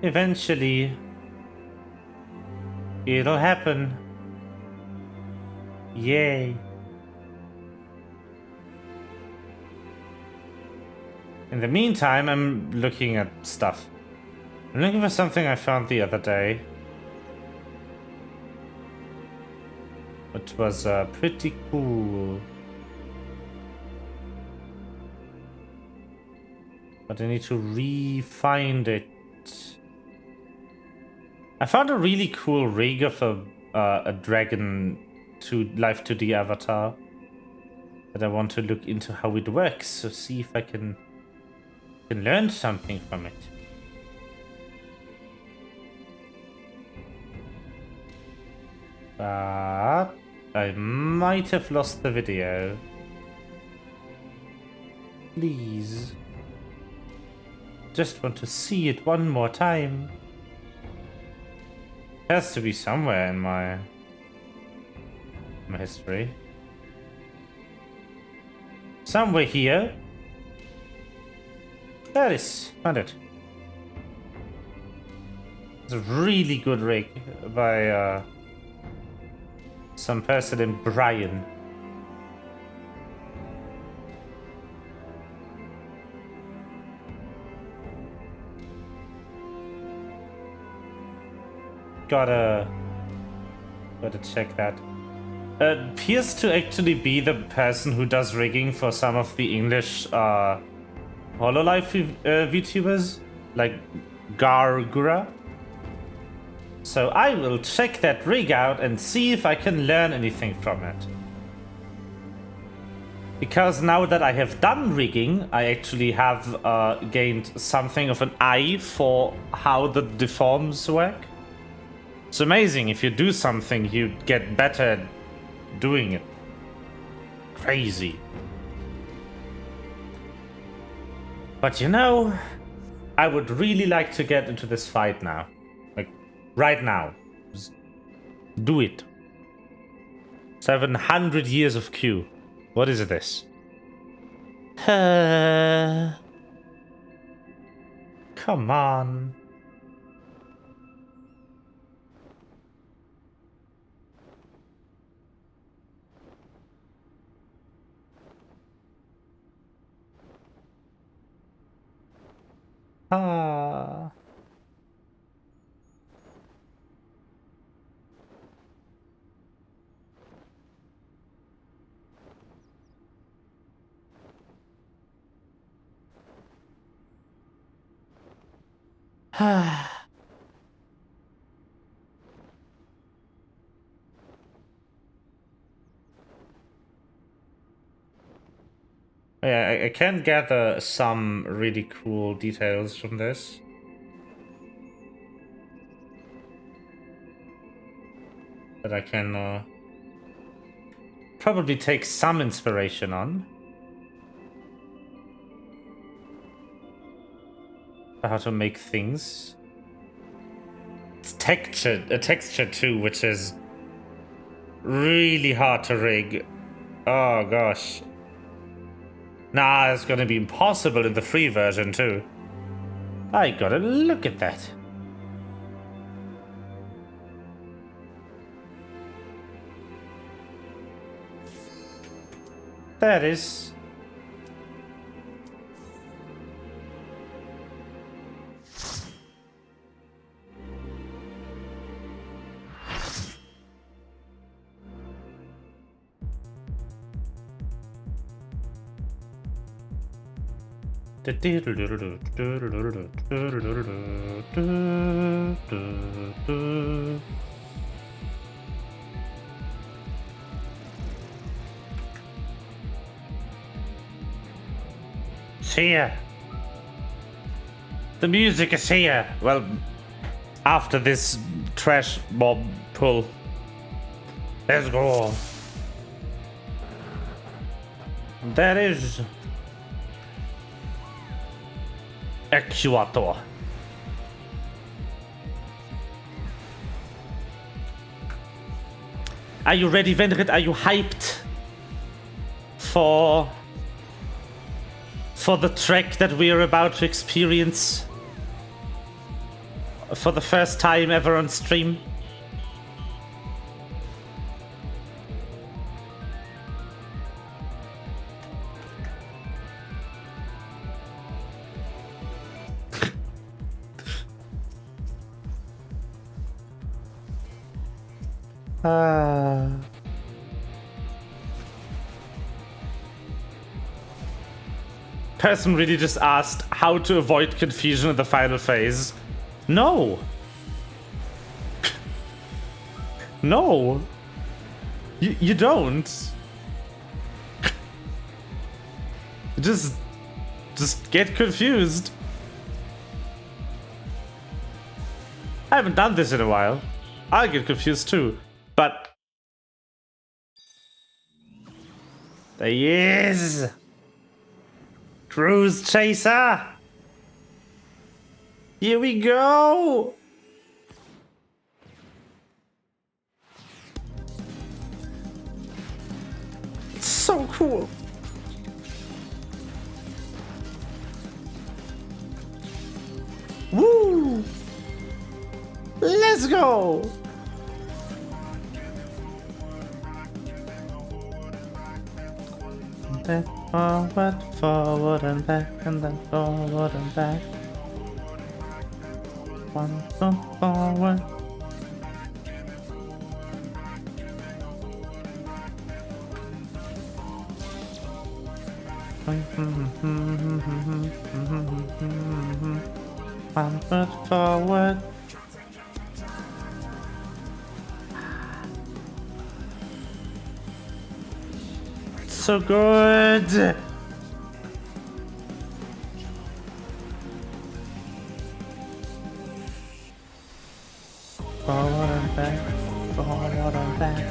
Eventually, it'll happen. Yay. In the meantime, I'm looking at stuff. I'm looking for something I found the other day. Which was pretty cool. But I need to re-find it. I found a really cool rig of a dragon to live 2D avatar. But I want to look into how it works, so see if I can learn something from it. But I might have lost the video. Please. Just want to see it one more time. It has to be somewhere in my history. Somewhere here. There it is. Found it. It's a really good rig by some person named Brian. Gotta check that. Appears to actually be the person who does rigging for some of the English Hololive VTubers, like Gargura. So I will check that rig out and see if I can learn anything from it. Because now that I have done rigging, I actually have gained something of an eye for how the deforms work. It's amazing, if you do something, you get better at doing it. Crazy. But you know, I would really like to get into this fight now. Like, right now. Just do it. 700 years of queue. What is this? Come on. Ah. Yeah, I can gather some really cool details from this. That I can probably take some inspiration on. How to make things. It's a texture too, which is really hard to rig. Oh gosh. Nah, it's gonna be impossible in the free version too. I gotta look at that. That is... It's here. The music is here. Well, after this trash mob pull. Let's go. That is... XIV. Are you ready, Vendrit? Are you hyped for the track that we are about to experience for the first time ever on stream? Person really just asked how to avoid confusion in the final phase. No. No. You don't. Just get confused. I haven't done this in a while. I get confused too, but there he is, Cruise Chaser. Here we go. It's so cool. Woo! Let's go. Then forward and back, and then forward and back. One step forward, One foot forward. So good. Forward and back, forward and back.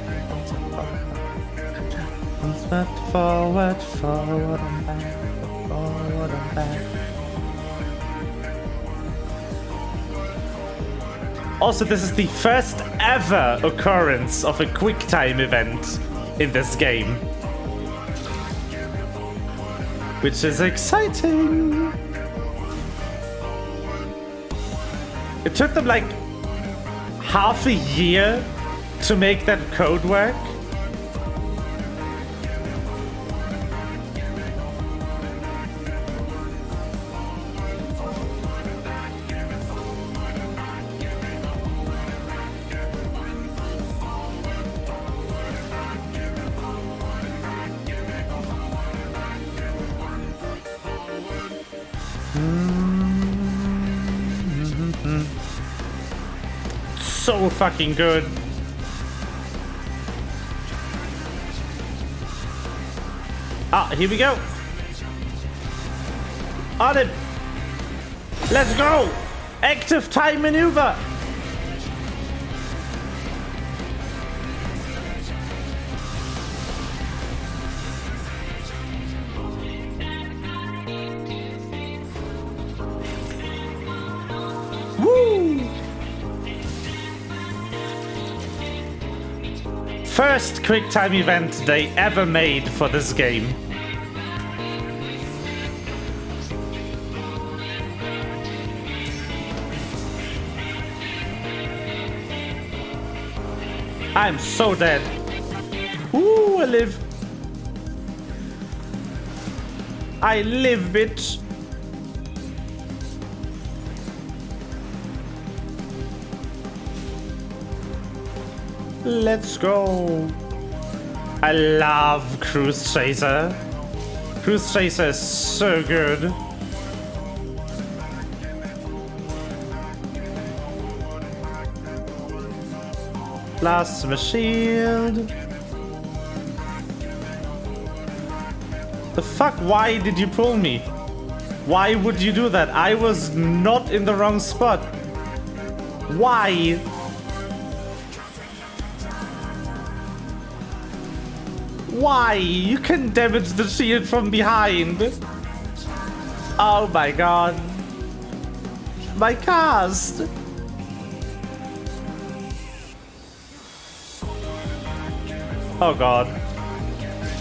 One foot forward, forward and back, forward and back. Also, this is the first ever occurrence of a quick time event in this game, which is exciting. It took them like half a year to make that code work. So fucking good. Ah, here we go. On it. Let's go. Active time maneuver. First quick time event they ever made for this game. I'm so dead. Ooh, I live. I live, bitch. Let's go. I love Cruise Chaser. Cruise Chaser is so good. Blast my shield. The fuck? Why did you pull me? Why would you do that? I was not in the wrong spot. Why? Why? You can damage the shield from behind. Oh my god. My cast. Oh god.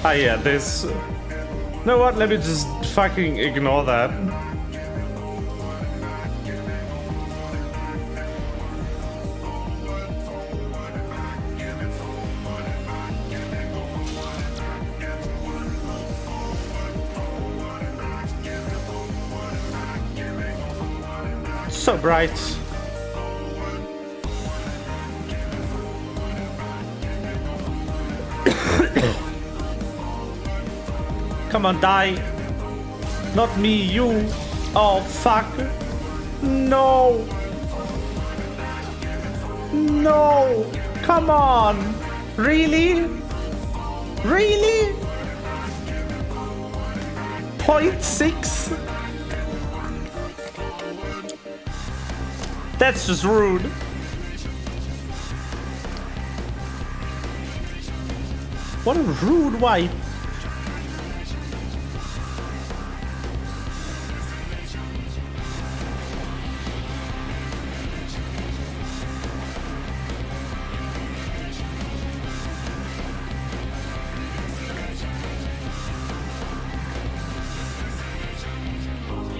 Ah yeah, this. You know what? Let me just fucking ignore that. So bright. Come on, die. Not me, you. Oh, fuck. No. No. Come on. Really? Really? 0.6? That's just rude. What a rude wipe.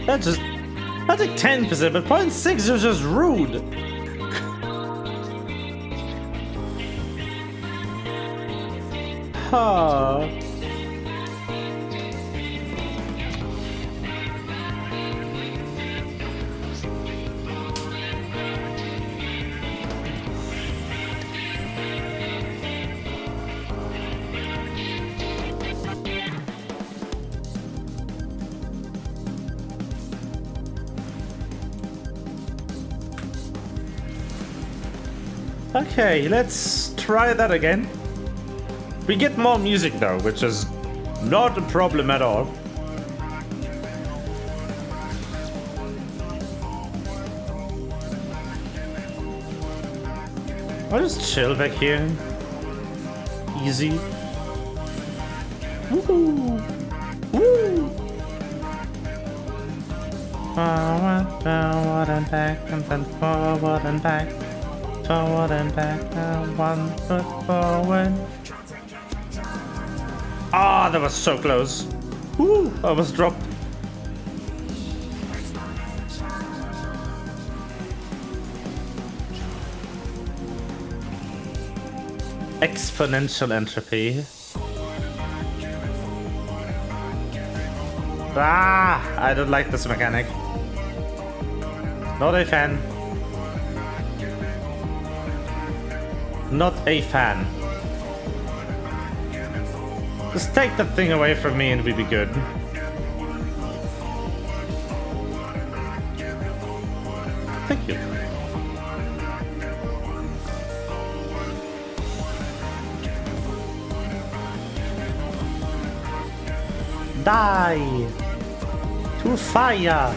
That's just... That's like 10%, but 0.6 is just rude. Huh. Okay, let's try that again. We get more music though, which is not a problem at all. I'll just chill back here. Easy. Woo! Woo! Forward and back, and then forward and back. Forward and back, and 1 foot forward. Ah, that was so close. Woo! I was dropped. Exponential entropy. Ah, I don't like this mechanic. Not a fan. Not a fan. Just take that thing away from me and we'll be good. Thank you. Die! To fire!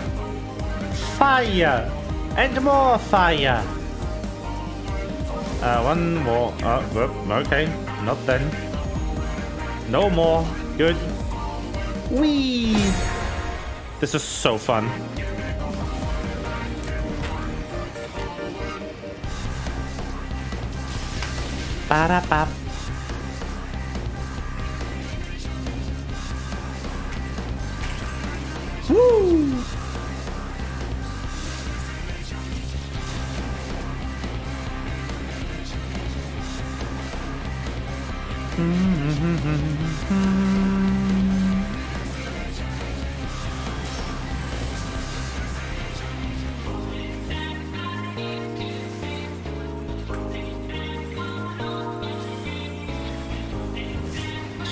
Fire! And more fire! One more. Okay. Not then. No more. Good. Whee! This is so fun. Ba-da-ba. Woo!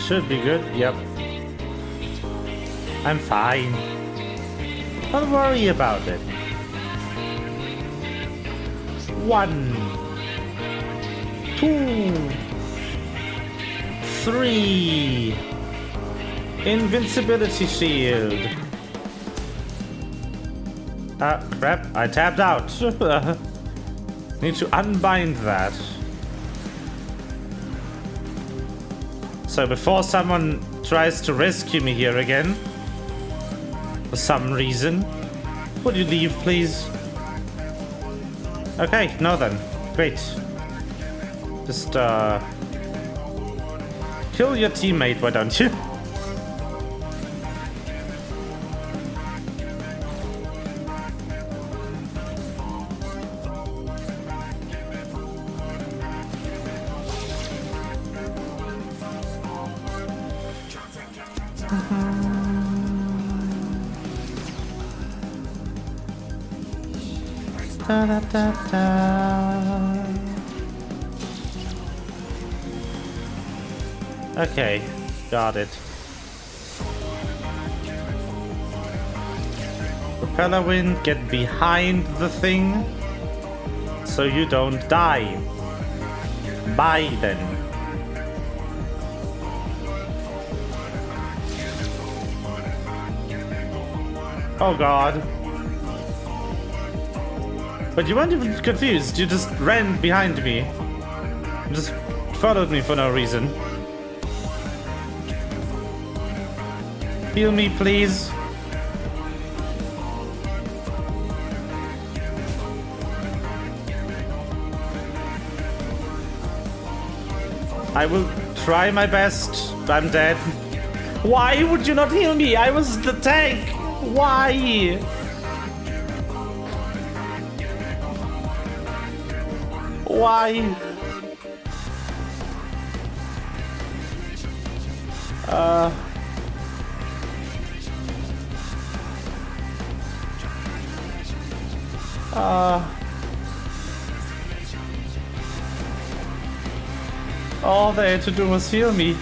Should be good, yep. I'm fine. Don't worry about it. 1, 2, 3. Invincibility shield. Ah, crap. I tapped out. Need to unbind that. So before someone tries to rescue me here again, for some reason, would you leave, please? Okay, no then. Great. Just, kill your teammate, why don't you? Da, da, da, da. Okay, got it. Propeller wind, get behind the thing so you don't die. Bye then. Oh god. But you weren't even confused, you just ran behind me. You just followed me for no reason. Heal me, please. I will try my best. I'm dead. Why would you not heal me? I was the tank. Why? Why? All they had to do was heal me.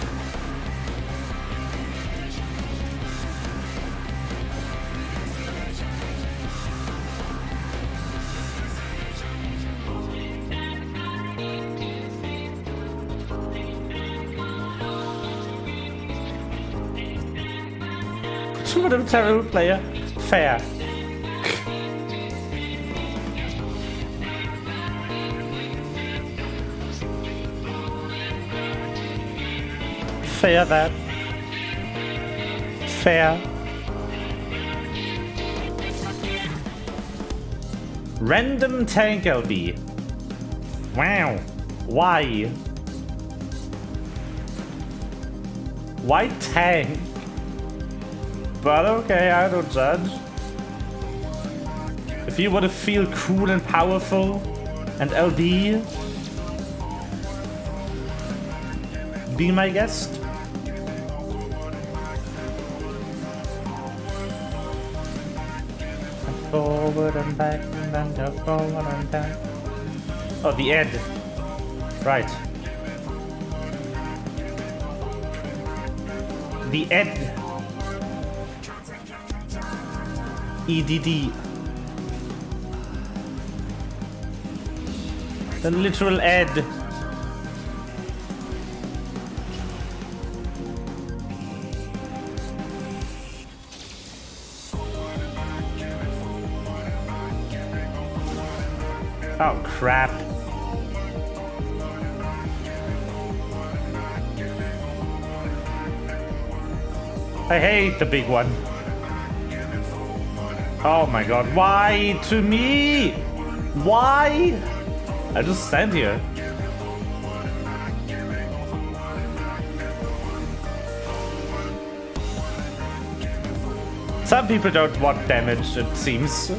What a terrible player. Fair. Fair that. Fair. Random tank LB. Wow. Why? Why tank? But okay, I don't judge. If you want to feel cool and powerful and LB, be my guest. Forward and back and then go forward and back. Oh, the Ed. Right. The Ed. EDD. The literal Ed. Oh, crap. I hate the big one. Oh my god, why to me? Why? I just stand here. Some people don't want damage, it seems.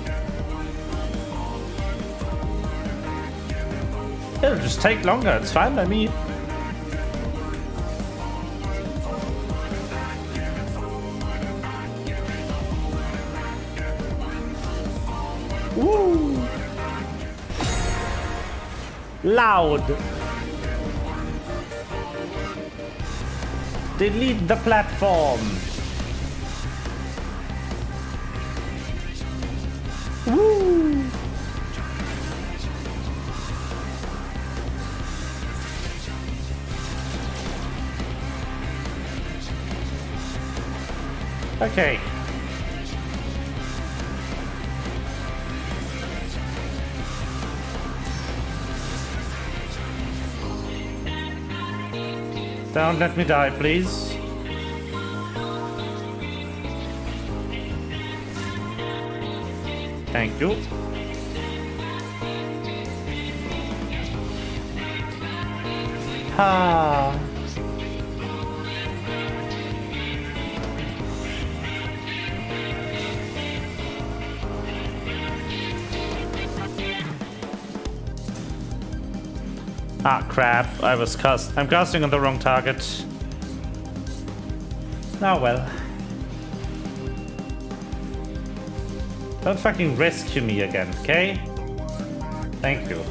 It'll just take longer, it's fine by me. Woo! Loud! Delete the platform! Woo! Okay. Don't let me die, please. Thank you. Ah. Ah, crap. I'm casting on the wrong target. Oh well. Don't fucking rescue me again, okay? Thank you.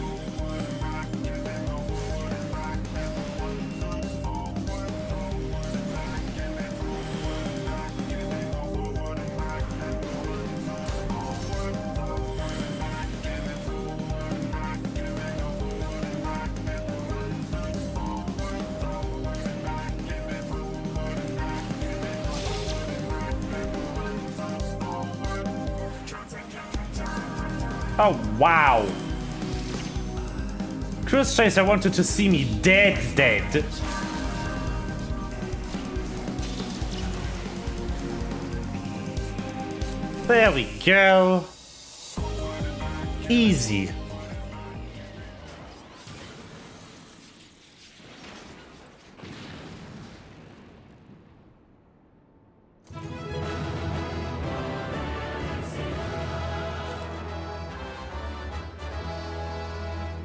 Oh, wow. Cruise Tracer wanted to see me dead. There we go. Easy.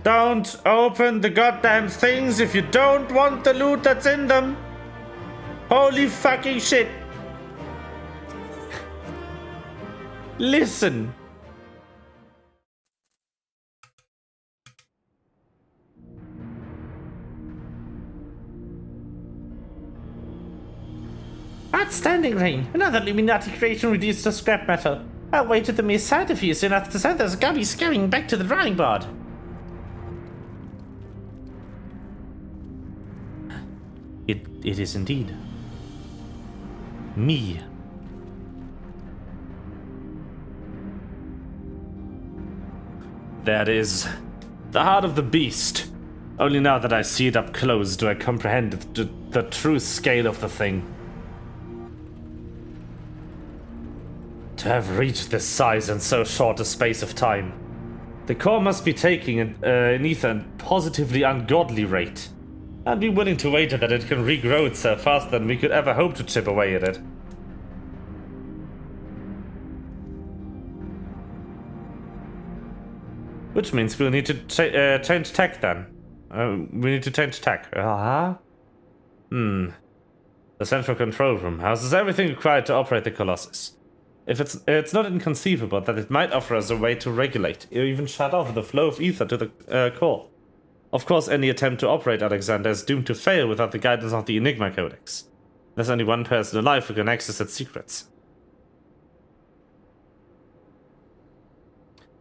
Don't open the goddamn things if you don't want the loot that's in them. Holy fucking shit. Listen. Outstanding, Rain. Another Illuminati creation reduced to scrap metal. I'll wait till the mere sight of you is enough to send those gummies scurrying back to the drawing board. It is indeed. Me. There it is. The heart of the beast. Only now that I see it up close do I comprehend the true scale of the thing. To have reached this size in so short a space of time, the core must be taking an ether positively ungodly rate. I'd be willing to wager that it can regrow itself faster than we could ever hope to chip away at it. Which means we'll need to change tech then. We need to change tech. The central control room houses everything required to operate the Colossus. If it's not inconceivable that it might offer us a way to regulate or even shut off the flow of ether to the core. Of course, any attempt to operate Alexander is doomed to fail without the guidance of the Enigma Codex. There's only one person alive who can access its secrets.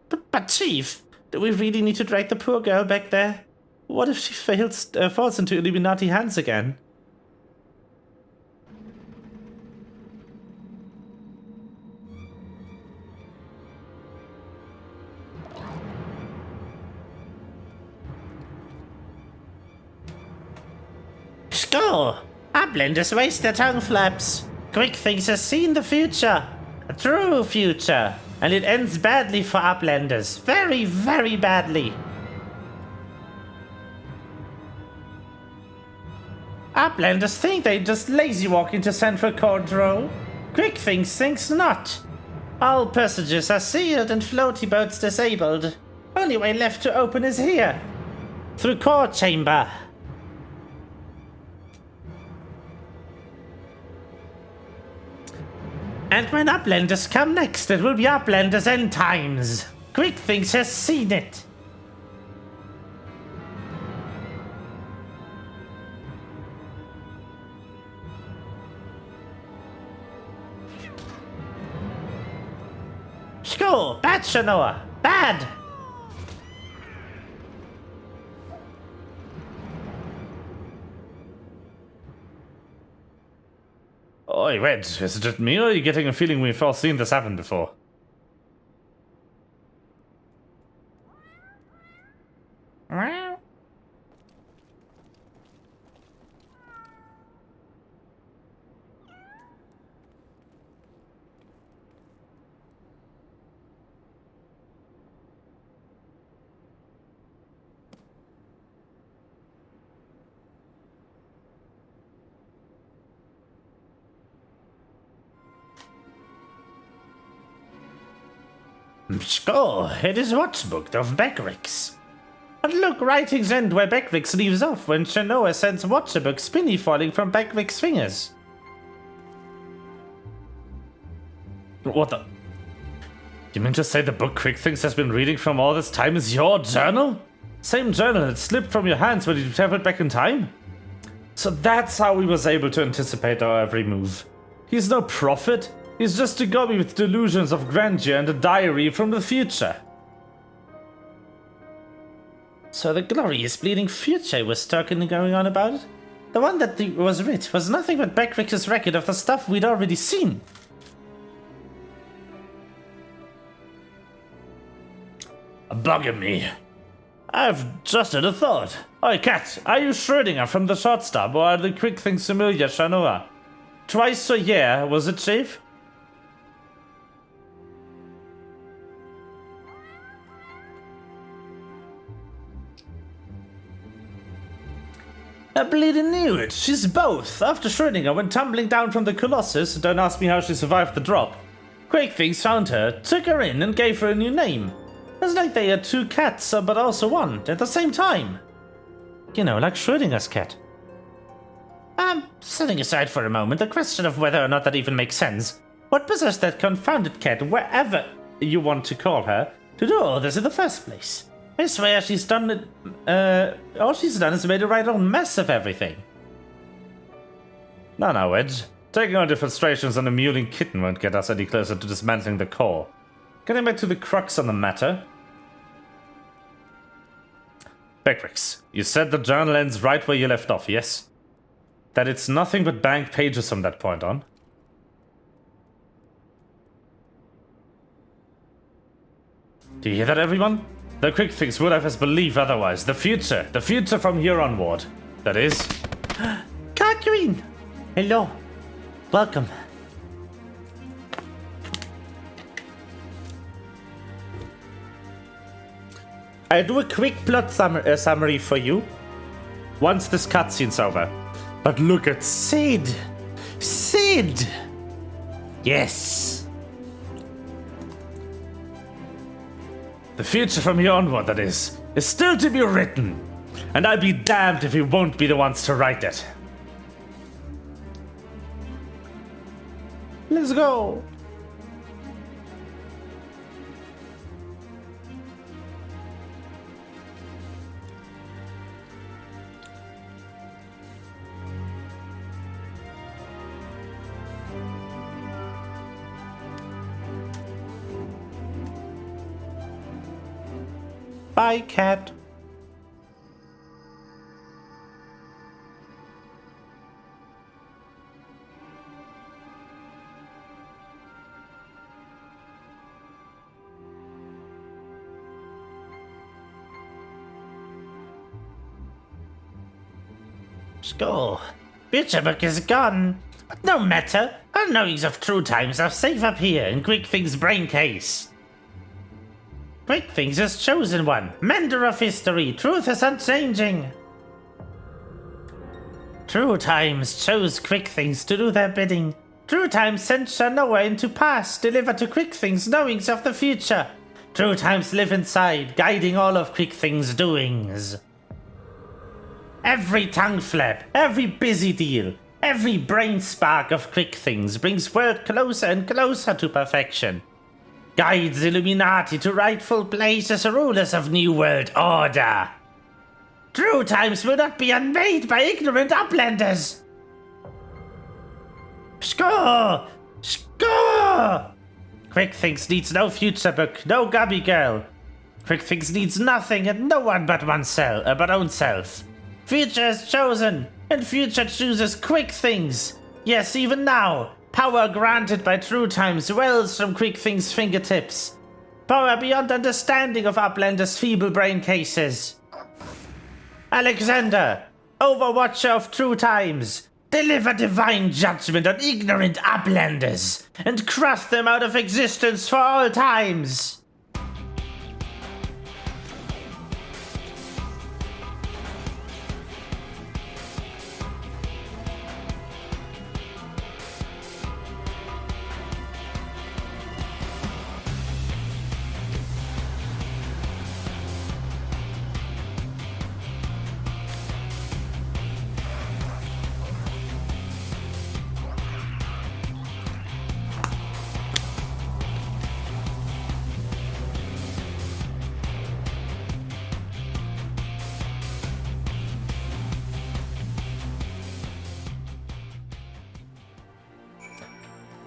But Chief, do we really need to drag the poor girl back there? What if she falls into Illuminati hands again? Score! Uplanders waste their tongue flaps. Quick Things has seen the future. A true future. And it ends badly for Uplanders. Very, very badly. Uplanders think they just lazy walk into Central Control. Quick Things thinks not. All passages are sealed and floaty boats disabled. Only way left to open is here. Through core chamber. And when Uplanders come next, it will be Uplanders end times. Quick Things has seen it. Score! Bad, Shanoa! Bad! Oi, Wedge, is it just me or are you getting a feeling we've all seen this happen before? Score, it is Watchbook of Beckrix. And look, writings end where Beckrix leaves off when Shanoa sends Watchbook spinny falling from Beckrix's fingers. What the? You mean to say the book Quick Things has been reading from all this time is your journal? Same journal that slipped from your hands when you traveled back in time? So that's how he was able to anticipate our every move. He's no prophet. He's just a gobby with delusions of grandeur and a diary from the future. So the glorious bleeding future was talking going on about it? The one that was writ was nothing but Beckrix's record of the stuff we'd already seen. Bugging me. I've just had a thought. Oi, Cat, are you Schrödinger from the short stub or are the Quick Things familiar, Shanoa? Twice a year, was it, Chief? I bleeding knew it. She's both. After Schrödinger went tumbling down from the Colossus, don't ask me how she survived the drop. Quick Things found her, took her in, and gave her a new name. It's like they had two cats, but also one, at the same time. You know, like Schrödinger's cat. Setting aside for a moment the question of whether or not that even makes sense, what possessed that confounded cat, wherever you want to call her, to do all this in the first place? I swear she's done it, all she's done is made a right old mess of everything. No, Wedge. Taking on the frustrations on a mewling kitten won't get us any closer to dismantling the core. Getting back to the crux on the matter. Beckrix, you said the journal ends right where you left off, yes? That it's nothing but blank pages from that point on? Do you hear that, everyone? The quick things would have us believe otherwise. The future from here onward. That is. Catherine! Hello. Welcome. I'll do a quick plot summary for you once this cutscene's over. But look at Sid! Sid! Yes! The future from here onward, that is still to be written. And I'll be damned if we won't be the ones to write it. Let's go! Bye, cat. Score. VTuber is gone. But no matter. Our knowings of true times are safe up here in Quick Things' brain case. Quick Things is chosen one, mender of history, truth is unchanging. True Times chose Quick Things to do their bidding. True Times sent Shanoa into past, deliver to Quick Things knowings of the future. True Times live inside, guiding all of Quick Things' doings. Every tongue flap, every busy deal, every brain spark of Quick Things brings world closer and closer to perfection. Guides Illuminati to rightful place as rulers of New World Order. True Times will not be unmade by ignorant uplanders. Score! Score! Quick Things needs no future book, no gummy girl. Quick Things needs nothing and no one but oneself, but own self. Future is chosen, and future chooses Quick Things. Yes, even now. Power granted by True Times wells from Quick Things' fingertips. Power beyond understanding of Uplander's feeble brain cases. Alexander, Overwatcher of True Times, deliver divine judgment on ignorant Uplanders and crush them out of existence for all times.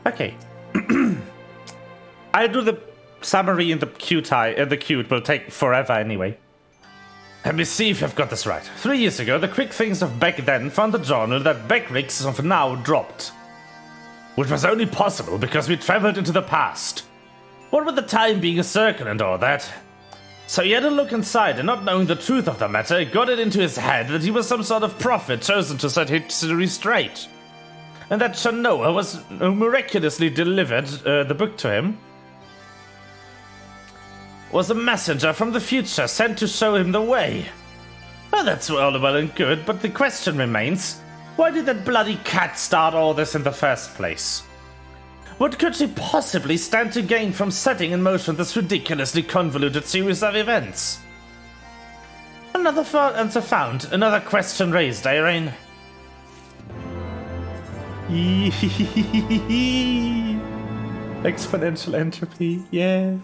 Okay. I'll do the summary in the queue it will take forever anyway. Let me see if I've got this right. 3 years ago, the Quick Things of back then found a journal that Beckrix of now dropped. Which was only possible because we traveled into the past. What with the time being a circle and all that. So he had a look inside, and not knowing the truth of the matter, it got it into his head that he was some sort of prophet chosen to set history straight. And that Shanoa was miraculously delivered the book to him. Was a messenger from the future sent to show him the way. Well, that's all well and good, but the question remains, why did that bloody cat start all this in the first place? What could she possibly stand to gain from setting in motion this ridiculously convoluted series of events? Another answer found, another question raised, Irene. Exponential entropy, yes.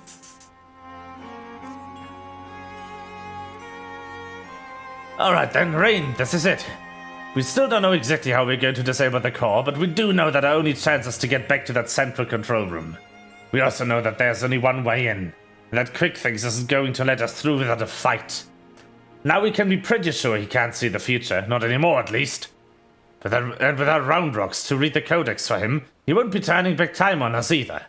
Alright then, Rain, this is it. We still don't know exactly how we're going to disable the core, but we do know that our only chance is to get back to that central control room. We also know that there's only one way in, and that Quick Things isn't going to let us through without a fight. Now we can be pretty sure he can't see the future, not anymore at least. And without Round Rocks to read the codex for him, he won't be turning back time on us either.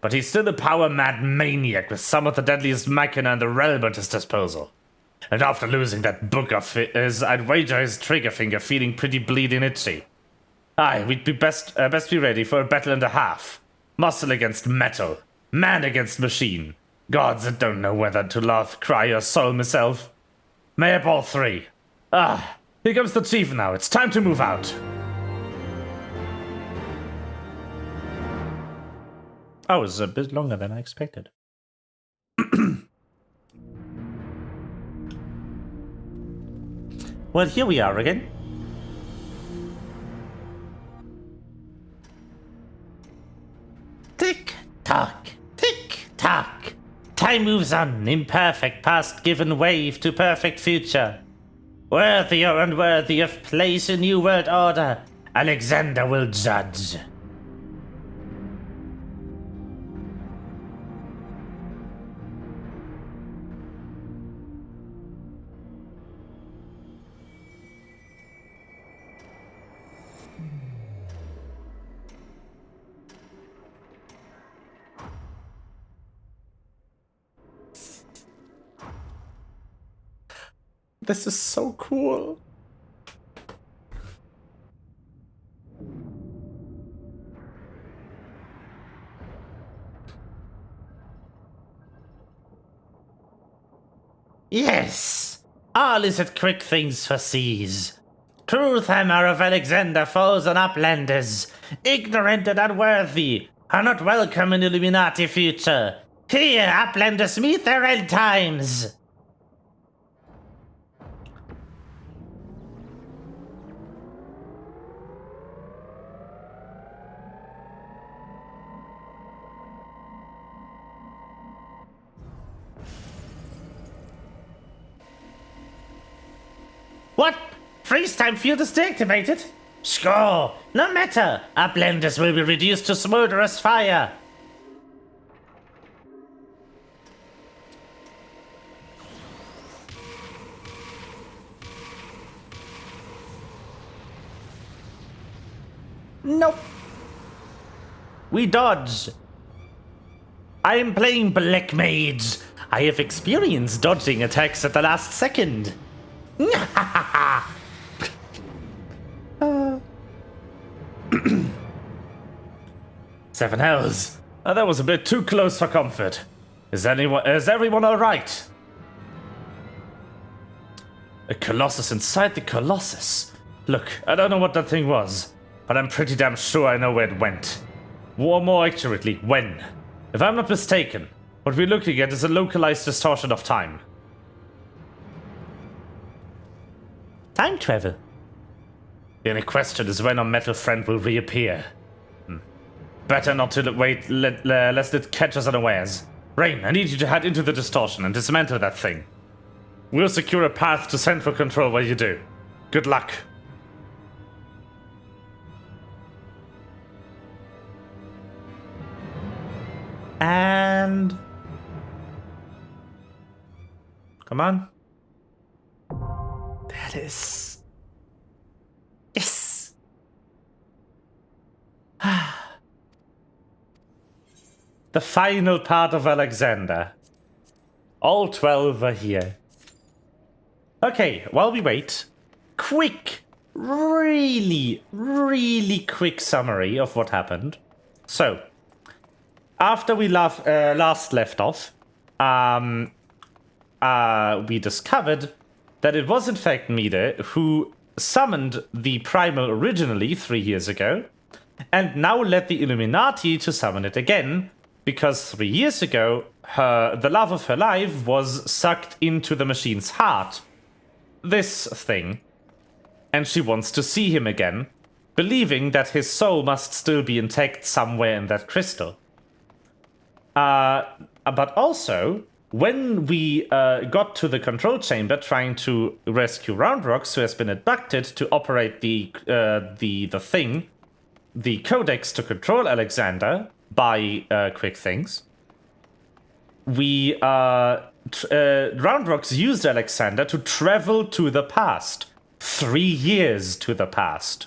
but he's still a power-mad maniac with some of the deadliest machina in the realm at his disposal. And after losing that book of his, I'd wager his trigger finger feeling pretty bleeding itchy. Aye, we'd be best be ready for a battle and a half. Muscle against metal, man against machine. Gods, I don't know whether to laugh, cry, or soul myself. Mayhap all three. Ah, here comes the chief now. It's time to move out. Oh, it was a bit longer than I expected. Well, here we are again. Tick-tock, tick-tock. Time moves on, imperfect past given wave to perfect future. Worthy or unworthy of place in new world order, Alexander will judge. This is so cool. Yes, all is at quick things foresees. Truth hammer of Alexander falls on uplanders, ignorant and unworthy, are not welcome in Illuminati future. Here, uplanders meet their end times. What? Freeze time field is deactivated? Score! No matter! Uplanders will be reduced to smolderous fire! Nope. We dodge. I am playing Black Mage. I have experience dodging attacks at the last second. Seven hells. That was a bit too close for comfort. Is everyone alright? A colossus inside the colossus. Look, I don't know what that thing was, but I'm pretty damn sure I know where it went. Or more accurately, when. If I'm not mistaken, what we're looking at is a localized distortion of time. Time travel. The only question is when our metal friend will reappear. Better not to wait, lest it catch us unawares. Rain, I need you to head into the distortion and dismantle that thing. We'll secure a path to central control while you do. Good luck. And... come on. That is... yes! The final part of Alexander. All 12 are here. Okay, while we wait, quick, really quick summary of what happened. So, after we last left off, we discovered that it was in fact Mide who summoned the Primal originally 3 years ago, and now led the Illuminati to summon it again, because 3 years ago, the love of her life was sucked into the machine's heart. This thing. And she wants to see him again, believing that his soul must still be intact somewhere in that crystal. But also, when we got to the control chamber trying to rescue Roundrocks, who has been abducted to operate the thing, the codex to control Alexander by quick things, we Roundrocks used Alexander to travel to the past, 3 years to the past.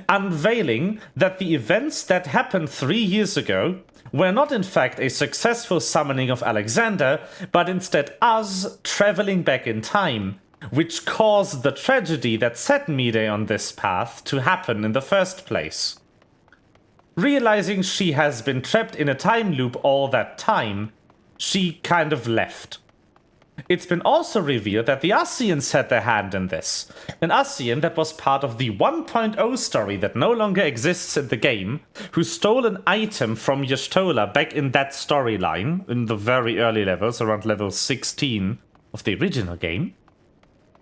unveiling that the events that happened 3 years ago were not in fact a successful summoning of Alexander, but instead us traveling back in time, which caused the tragedy that set Mide on this path to happen in the first place. Realizing she has been trapped in a time loop all that time, she kind of left. It's been also revealed that the Ascians had their hand in this. An Ascian that was part of the 1.0 story that no longer exists in the game, who stole an item from Y'shtola back in that storyline, in the very early levels, around level 16 of the original game,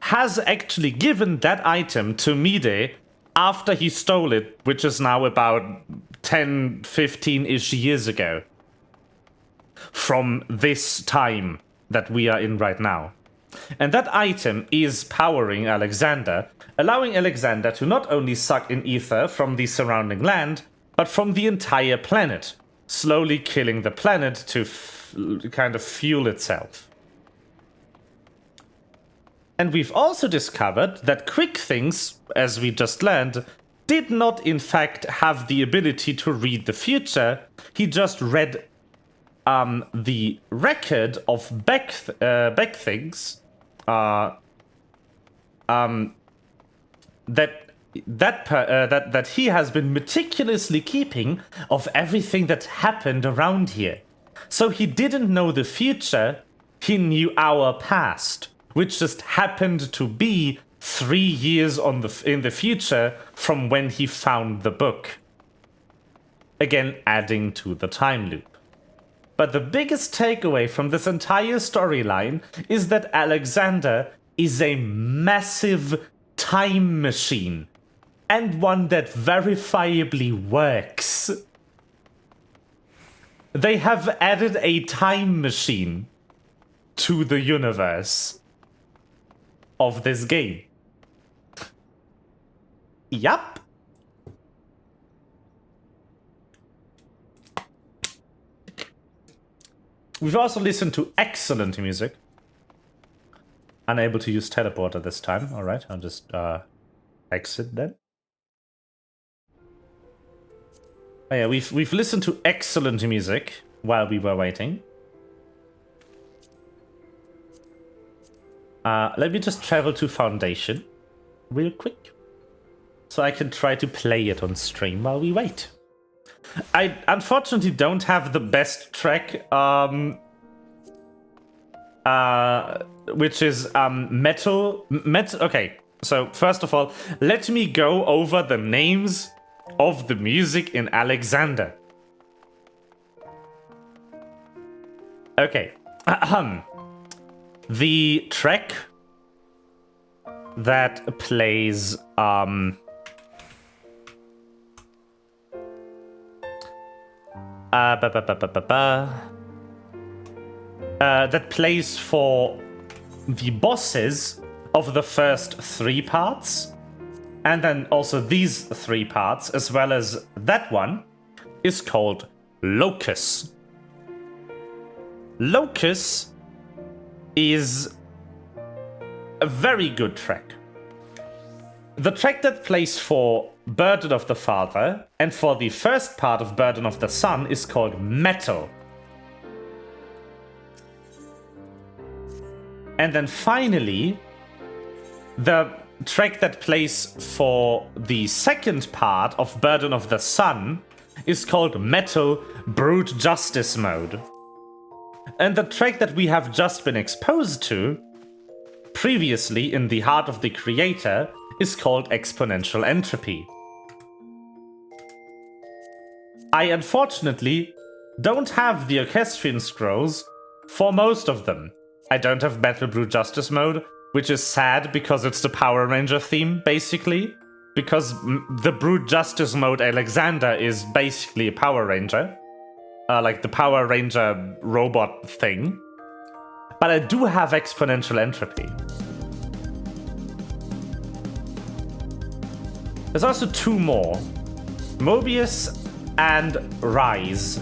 has actually given that item to Mide after he stole it, which is now about 10, 15-ish years ago. From this time that we are in right now. And that item is powering Alexander, allowing Alexander to not only suck in ether from the surrounding land, but from the entire planet, slowly killing the planet to kind of fuel itself. And we've also discovered that Quick Things, as we just learned, did not in fact have the ability to read the future. He just read the record of back things that he has been meticulously keeping of everything that happened around here. So he didn't know the future, he knew our past, which just happened to be 3 years in the future from when he found the book. Again, adding to the time loop. But the biggest takeaway from this entire storyline is that Alexander is a massive time machine, and one that verifiably works. They have added a time machine to the universe of this game. Yup. We've also listened to excellent music. Unable to use teleporter this time. Alright, I'll just exit then. Oh yeah, we've listened to excellent music while we were waiting. Let me just travel to Foundation real quick, so I can try to play it on stream while we wait. I unfortunately don't have the best track, which is metal. Okay, so first of all, let me go over the names of the music in Alexander. Okay, the track that plays that plays for the bosses of the first 3 parts, and then also these 3 parts, as well as that one, is called Locus. Locus is a very good track. The track that plays for Burden of the Father and for the first part of Burden of the Son is called Metal. And then finally, the track that plays for the second part of Burden of the Son is called Metal Brute Justice Mode. And the track that we have just been exposed to previously in the Heart of the Creator is called Exponential Entropy. I unfortunately don't have the Orchestrion Scrolls for most of them. I don't have Metal Brute Justice Mode, which is sad because it's the Power Ranger theme, basically. Because the Brute Justice Mode Alexander is basically a Power Ranger. Like the Power Ranger robot thing. But I do have Exponential Entropy. There's also 2 more. Mobius and Rise.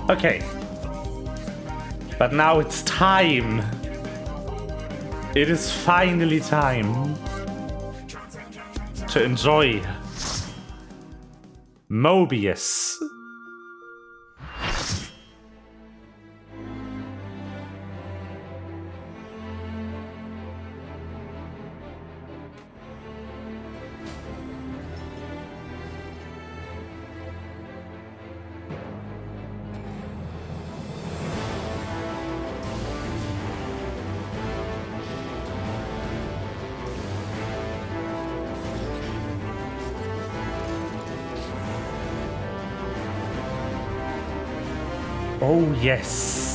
Okay. But now it's time. It is finally time to enjoy Mobius. Oh, yes.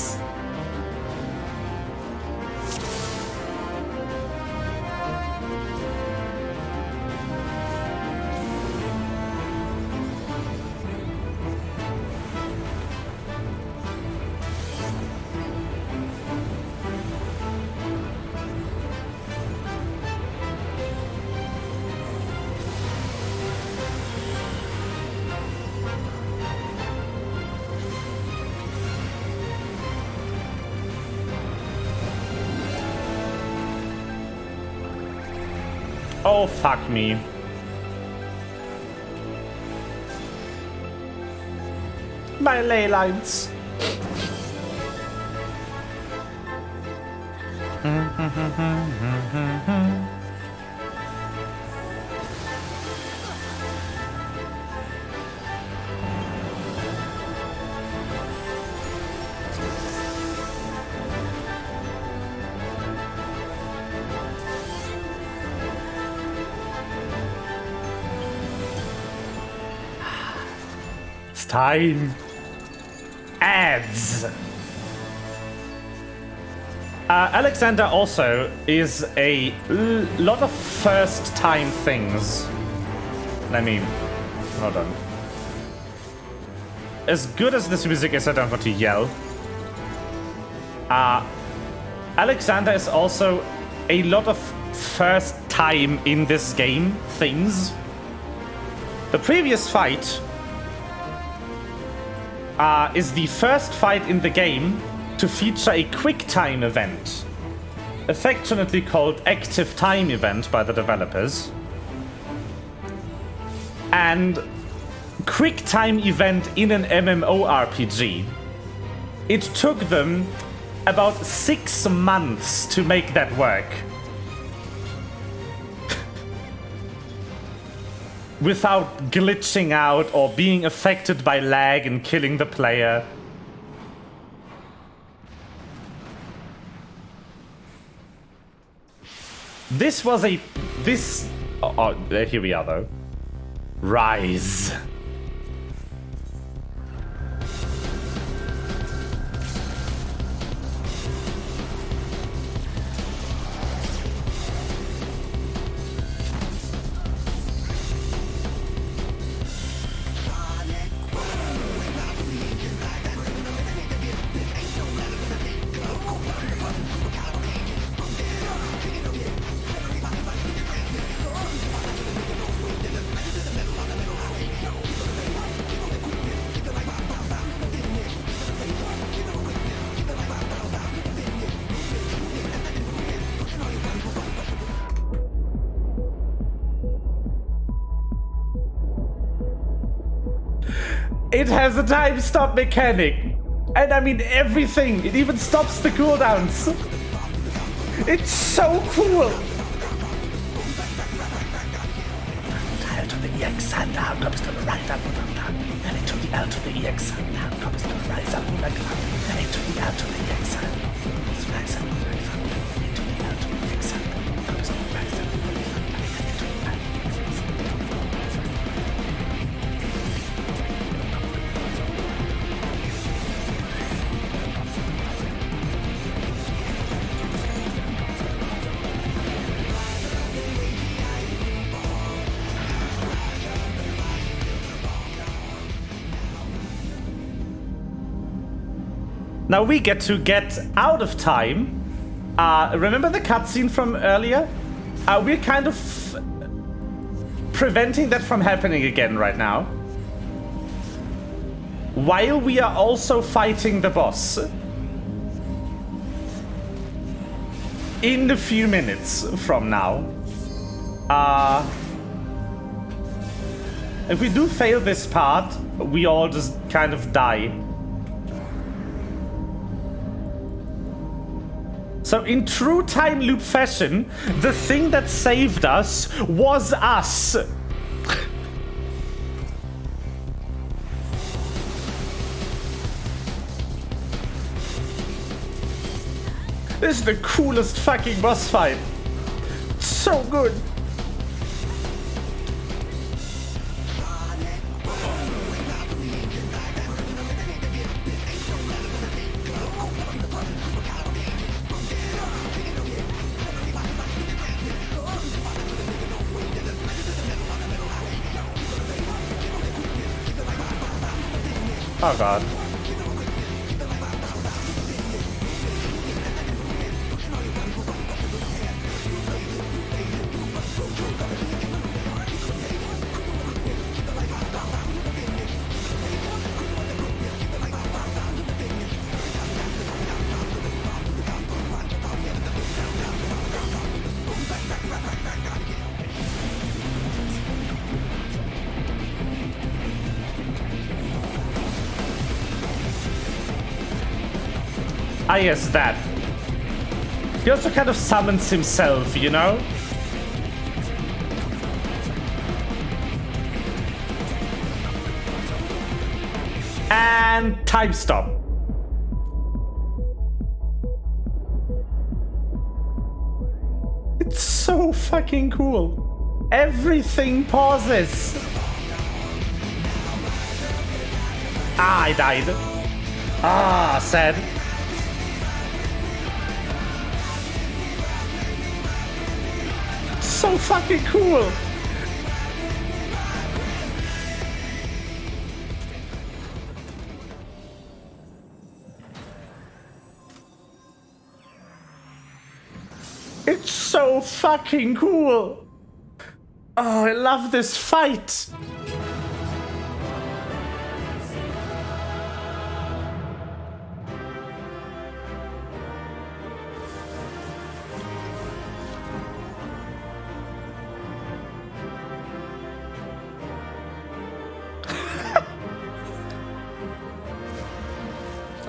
Oh, fuck me. My ley lines. Time. Ads. Alexander also is a lot of first time things. Let me... Hold on. As good as this music is, I don't want to yell. Alexander is also a lot of first time in this game things. The previous fight is the first fight in the game to feature a quick time event, affectionately called Active Time Event by the developers. And quick time event in an MMORPG. It took them about 6 months to make that work. Without glitching out or being affected by lag and killing the player. This was a... This... Oh, here we are though. Rise. It has a time stop mechanic. And I mean everything. It even stops the cooldowns. It's so cool. Dial to the EX and down comes to the right up and down. And it to the L to the EX and down comes to the rise up and down. And it to the L to the EX and rise up and down. And to the L to the EX and comes to the rise up and down. Now we get out of time. Remember the cutscene from earlier? We're kind of preventing that from happening again right now. While we are also fighting the boss. In a few minutes from now. If we do fail this part, we all just kind of die. So in true time loop fashion, the thing that saved us was us. This is the coolest fucking boss fight. So good. Oh god. Ah, yes, that. He also kind of summons himself, you know? And time stop. It's so fucking cool. Everything pauses. Ah, I died. Ah, sad. So fucking cool. It's so fucking cool. Oh, I love this fight.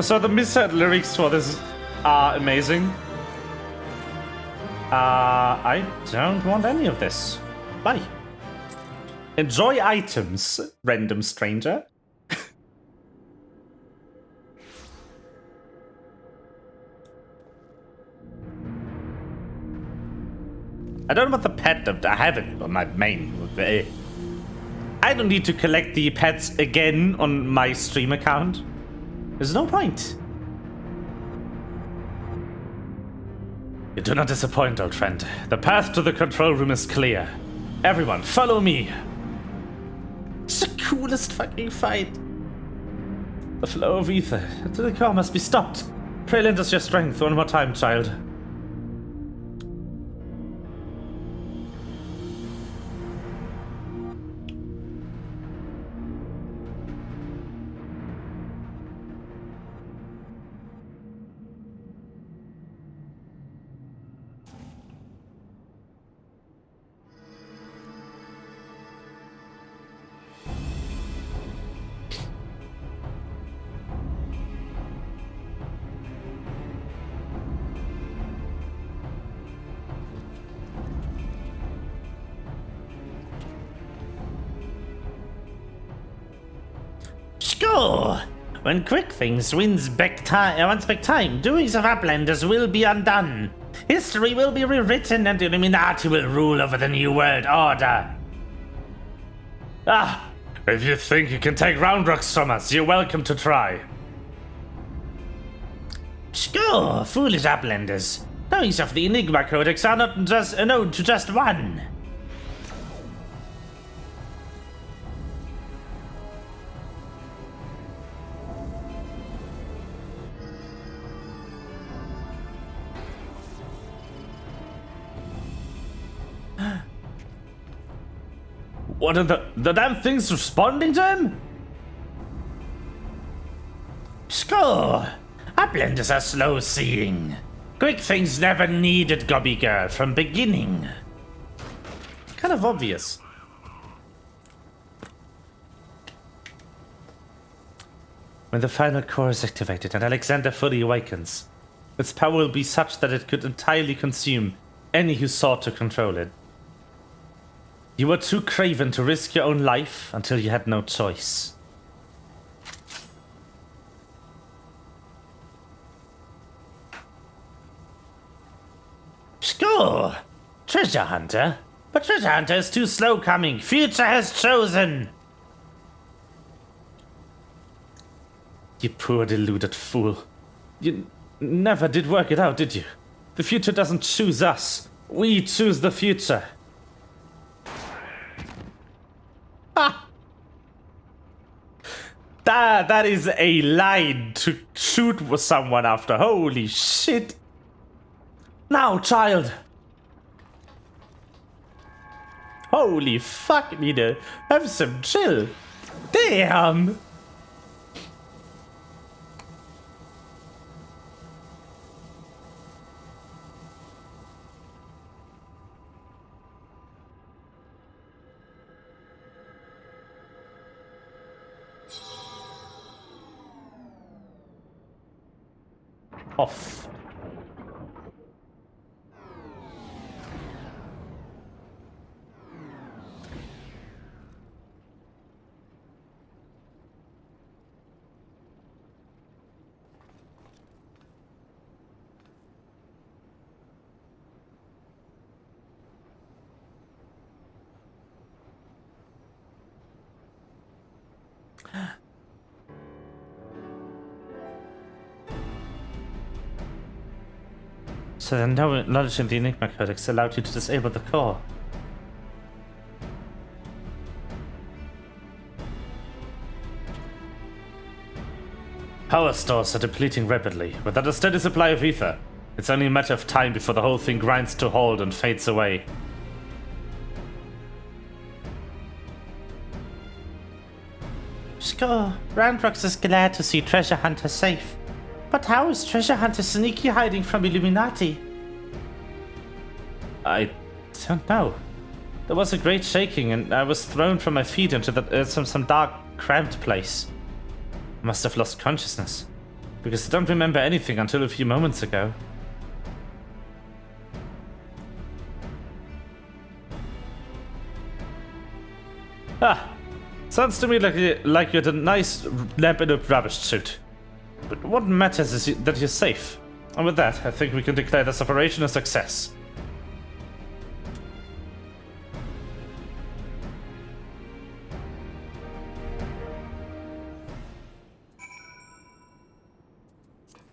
So the misheard lyrics for this are amazing. I don't want any of this. Bye. Enjoy items, random stranger. I don't want the pet. I have it on my main. I don't need to collect the pets again on my stream account. There's no point. You do not disappoint, old friend. The path to the control room is clear. Everyone, follow me. It's the coolest fucking fight. The flow of ether to the car must be stopped. Pray lend us your strength one more time, child. Score! When quick things wins back time, doings of Uplanders will be undone. History will be rewritten and the Illuminati will rule over the New World Order. Ah, if you think you can take round rocks from us, you're welcome to try. Score, foolish Uplanders. Doings of the Enigma Codex are not just a node to just one. What are the damn things responding to him? Score! Our blenders are slow-seeing. Quick things never needed Gobby Girl from beginning. Kind of obvious. When the final core is activated and Alexander fully awakens, its power will be such that it could entirely consume any who sought to control it. You were too craven to risk your own life until you had no choice. Score! Treasure Hunter? But Treasure Hunter is too slow coming. Future has chosen! You poor deluded fool. You never did work it out, did you? The future doesn't choose us. We choose the future. Ah! That is a line to shoot with someone after. Holy shit. Now, child. Holy fuck, Nina. Have some chill. Damn. Off. So then no knowledge in the Enigma Codex allowed you to disable the core. Power stores are depleting rapidly. Without a steady supply of ether, it's only a matter of time before the whole thing grinds to a halt and fades away. Score, Roundrocks is glad to see Treasure Hunter safe. But how is Treasure Hunter sneaky hiding from Illuminati? I don't know. There was a great shaking and I was thrown from my feet into some dark, cramped place. I must have lost consciousness, because I don't remember anything until a few moments ago. Ah, sounds to me like you had a nice lamp in a rubbish chute. But what matters is that you're safe. And with that, I think we can declare this operation a success.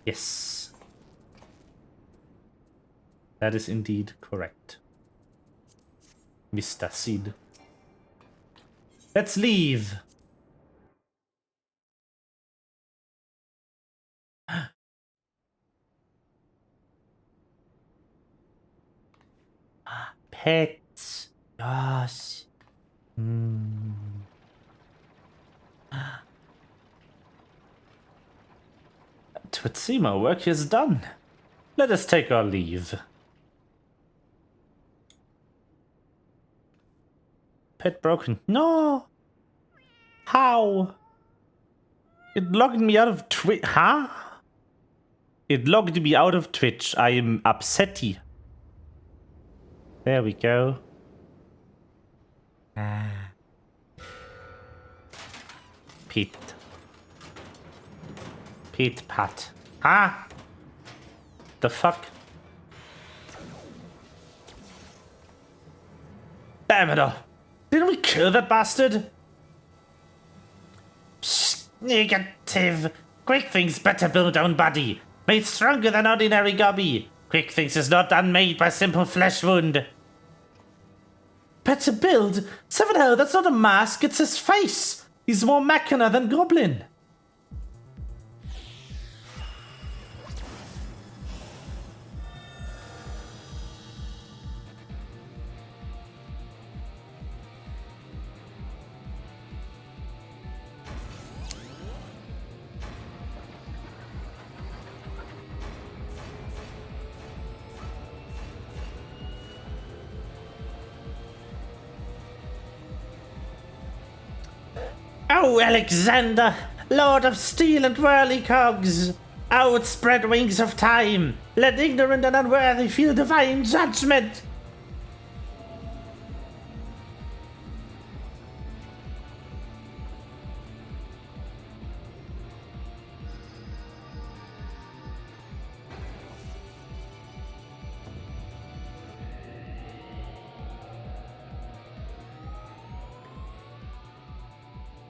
Yes. That is indeed correct. Mr. Seed. Let's leave. Pets. Gosh. Tutsima, work is done. Let us take our leave. Pet broken. No. How? It logged me out of Twitch. Huh? It logged me out of Twitch. I am upsetty. There we go. Pete. Pete Pat. Huh? The fuck? Damn it all. Didn't we kill that bastard? Psst, negative. Quick Things better build own body. Made stronger than ordinary gobby. Quick Things is not unmade by simple flesh wound. Better build? Seven hell, that's not a mask, it's his face. He's more machina than goblin. Oh, Alexander, Lord of Steel and Whirly Cogs, outspread wings of time, let ignorant and unworthy feel divine judgment.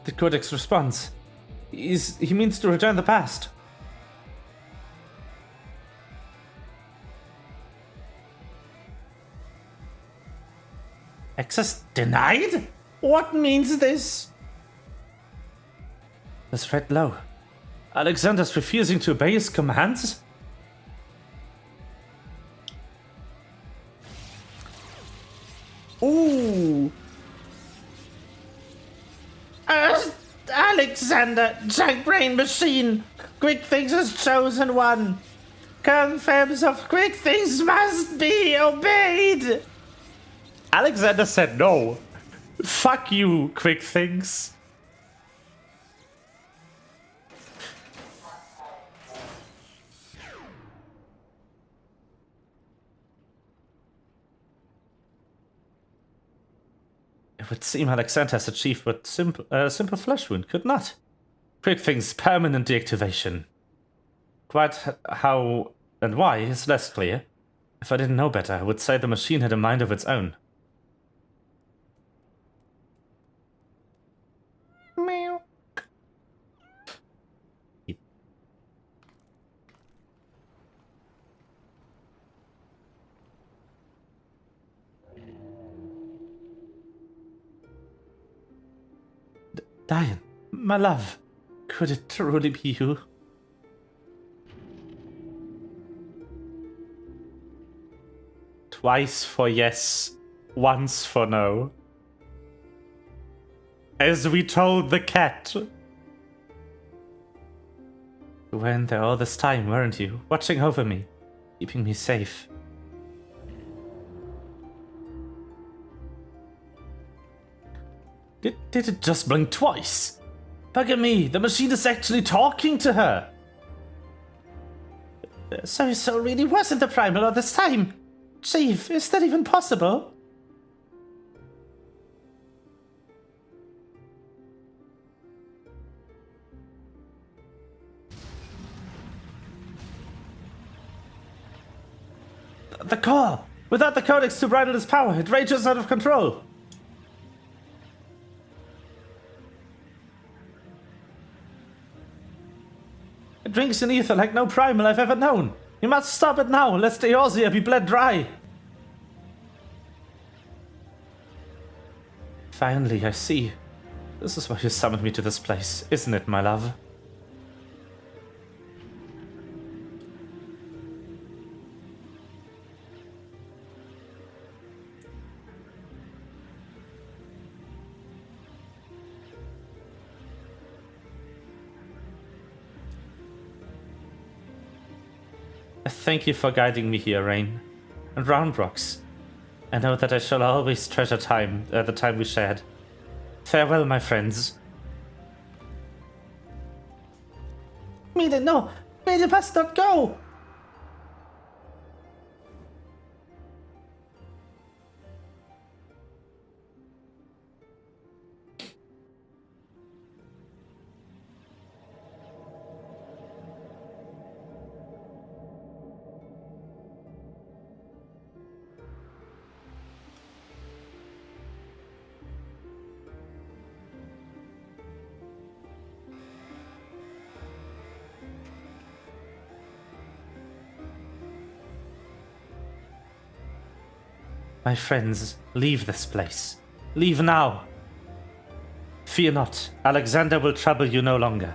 The Codex responds. He means to return the past. Access denied? What means this? Let's read low. Alexander's refusing to obey his commands? Ooh. Alexander, Jack Brain Machine, Quick Things has chosen one. Confirms of Quick Things must be obeyed. Alexander said no. Fuck you, Quick Things. It would seem Alexander has achieved what simple flesh wound could not. Quick Things permanent deactivation. Quite how and why is less clear. If I didn't know better, I would say the machine had a mind of its own. Meow. Diane, my love, could it truly be you? Twice for yes, once for no. As we told the cat. You weren't there all this time, weren't you? Watching over me, keeping me safe. Did it just blink twice? Bugger me, the machine is actually talking to her! So his soul really wasn't the primal all this time? Chief, is that even possible? The core! Without the codex to bridle its power, it rages out of control! It drinks in ether like no primal I've ever known. You must stop it now, lest Eorzea be bled dry. Finally, I see. This is why you summoned me to this place, isn't it, my love? Thank you for guiding me here, Rain. And Roundrocks. I know that I shall always treasure the time we shared. Farewell, my friends. Mila, no! Mila must not go! My friends, leave this place. Leave now. Fear not, Alexander will trouble you no longer.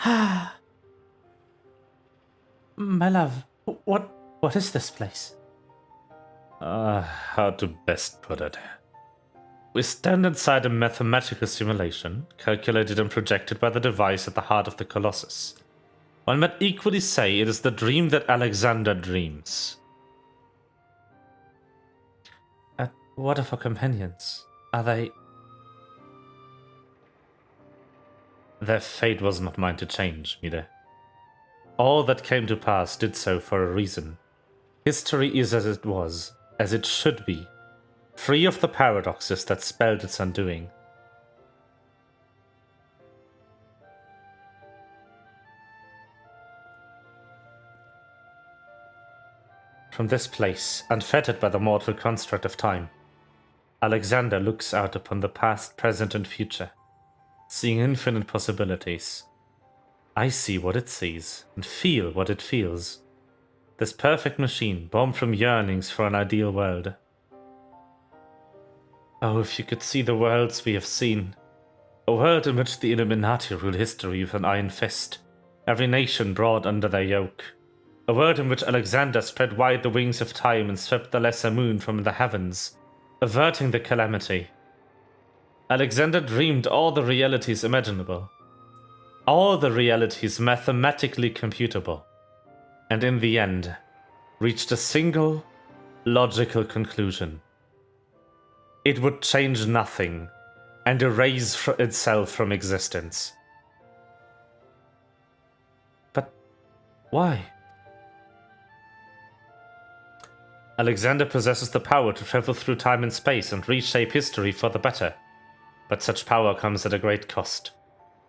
My love, what is this place? How to best put it? We stand inside a mathematical simulation, calculated and projected by the device at the heart of the Colossus. One might equally say it is the dream that Alexander dreams. What of our companions? Are they... Their fate was not mine to change, Mide. All that came to pass did so for a reason. History is as it was, as it should be, free of the paradoxes that spelled its undoing. From this place, unfettered by the mortal construct of time, Alexander looks out upon the past, present, and future, seeing infinite possibilities. I see what it sees, and feel what it feels. This perfect machine, born from yearnings for an ideal world. Oh, if you could see the worlds we have seen. A world in which the Illuminati rule history with an iron fist, every nation brought under their yoke. A world in which Alexander spread wide the wings of time and swept the lesser moon from the heavens, averting the calamity. Alexander dreamed all the realities imaginable, all the realities mathematically computable, and in the end, reached a single, logical conclusion. It would change nothing and erase itself from existence. But why? Alexander possesses the power to travel through time and space and reshape history for the better. But such power comes at a great cost.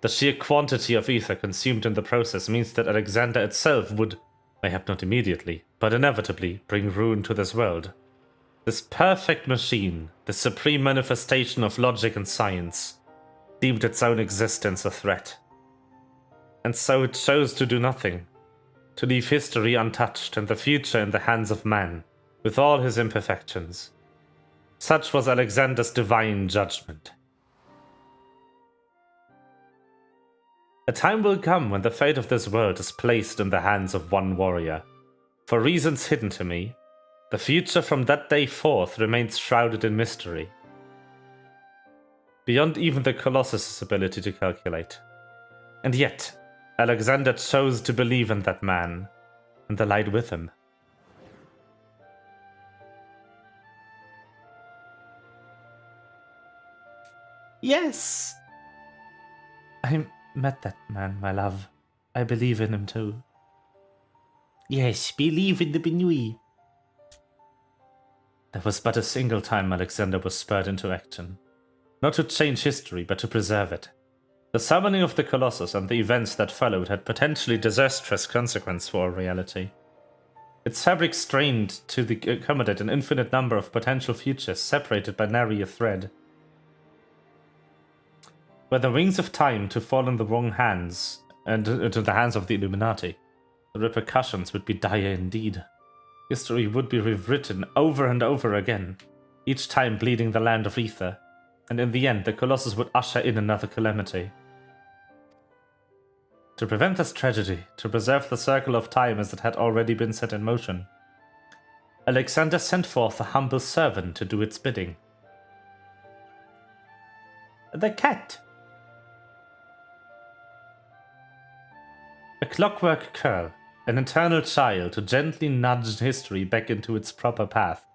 The sheer quantity of ether consumed in the process means that Alexander itself would, mayhap not immediately, but inevitably, bring ruin to this world. This perfect machine, the supreme manifestation of logic and science, deemed its own existence a threat. And so it chose to do nothing, to leave history untouched and the future in the hands of man, with all his imperfections. Such was Alexander's divine judgment. A time will come when the fate of this world is placed in the hands of one warrior. For reasons hidden to me, the future from that day forth remains shrouded in mystery, beyond even the Colossus' ability to calculate. And yet, Alexander chose to believe in that man, and the light with him. Yes! I met that man, my love. I believe in him too. Yes, believe in the Benui. There was but a single time Alexander was spurred into action. Not to change history, but to preserve it. The summoning of the Colossus and the events that followed had potentially disastrous consequences for our reality. Its fabric strained to accommodate an infinite number of potential futures separated by nary a thread. Were the wings of time to fall in the wrong hands, and into the hands of the Illuminati, the repercussions would be dire indeed. History would be rewritten over and over again, each time bleeding the land of ether, and in the end the Colossus would usher in another calamity. To prevent this tragedy, to preserve the circle of time as it had already been set in motion, Alexander sent forth a humble servant to do its bidding. The cat! A clockwork curl, an eternal child to gently nudge history back into its proper path.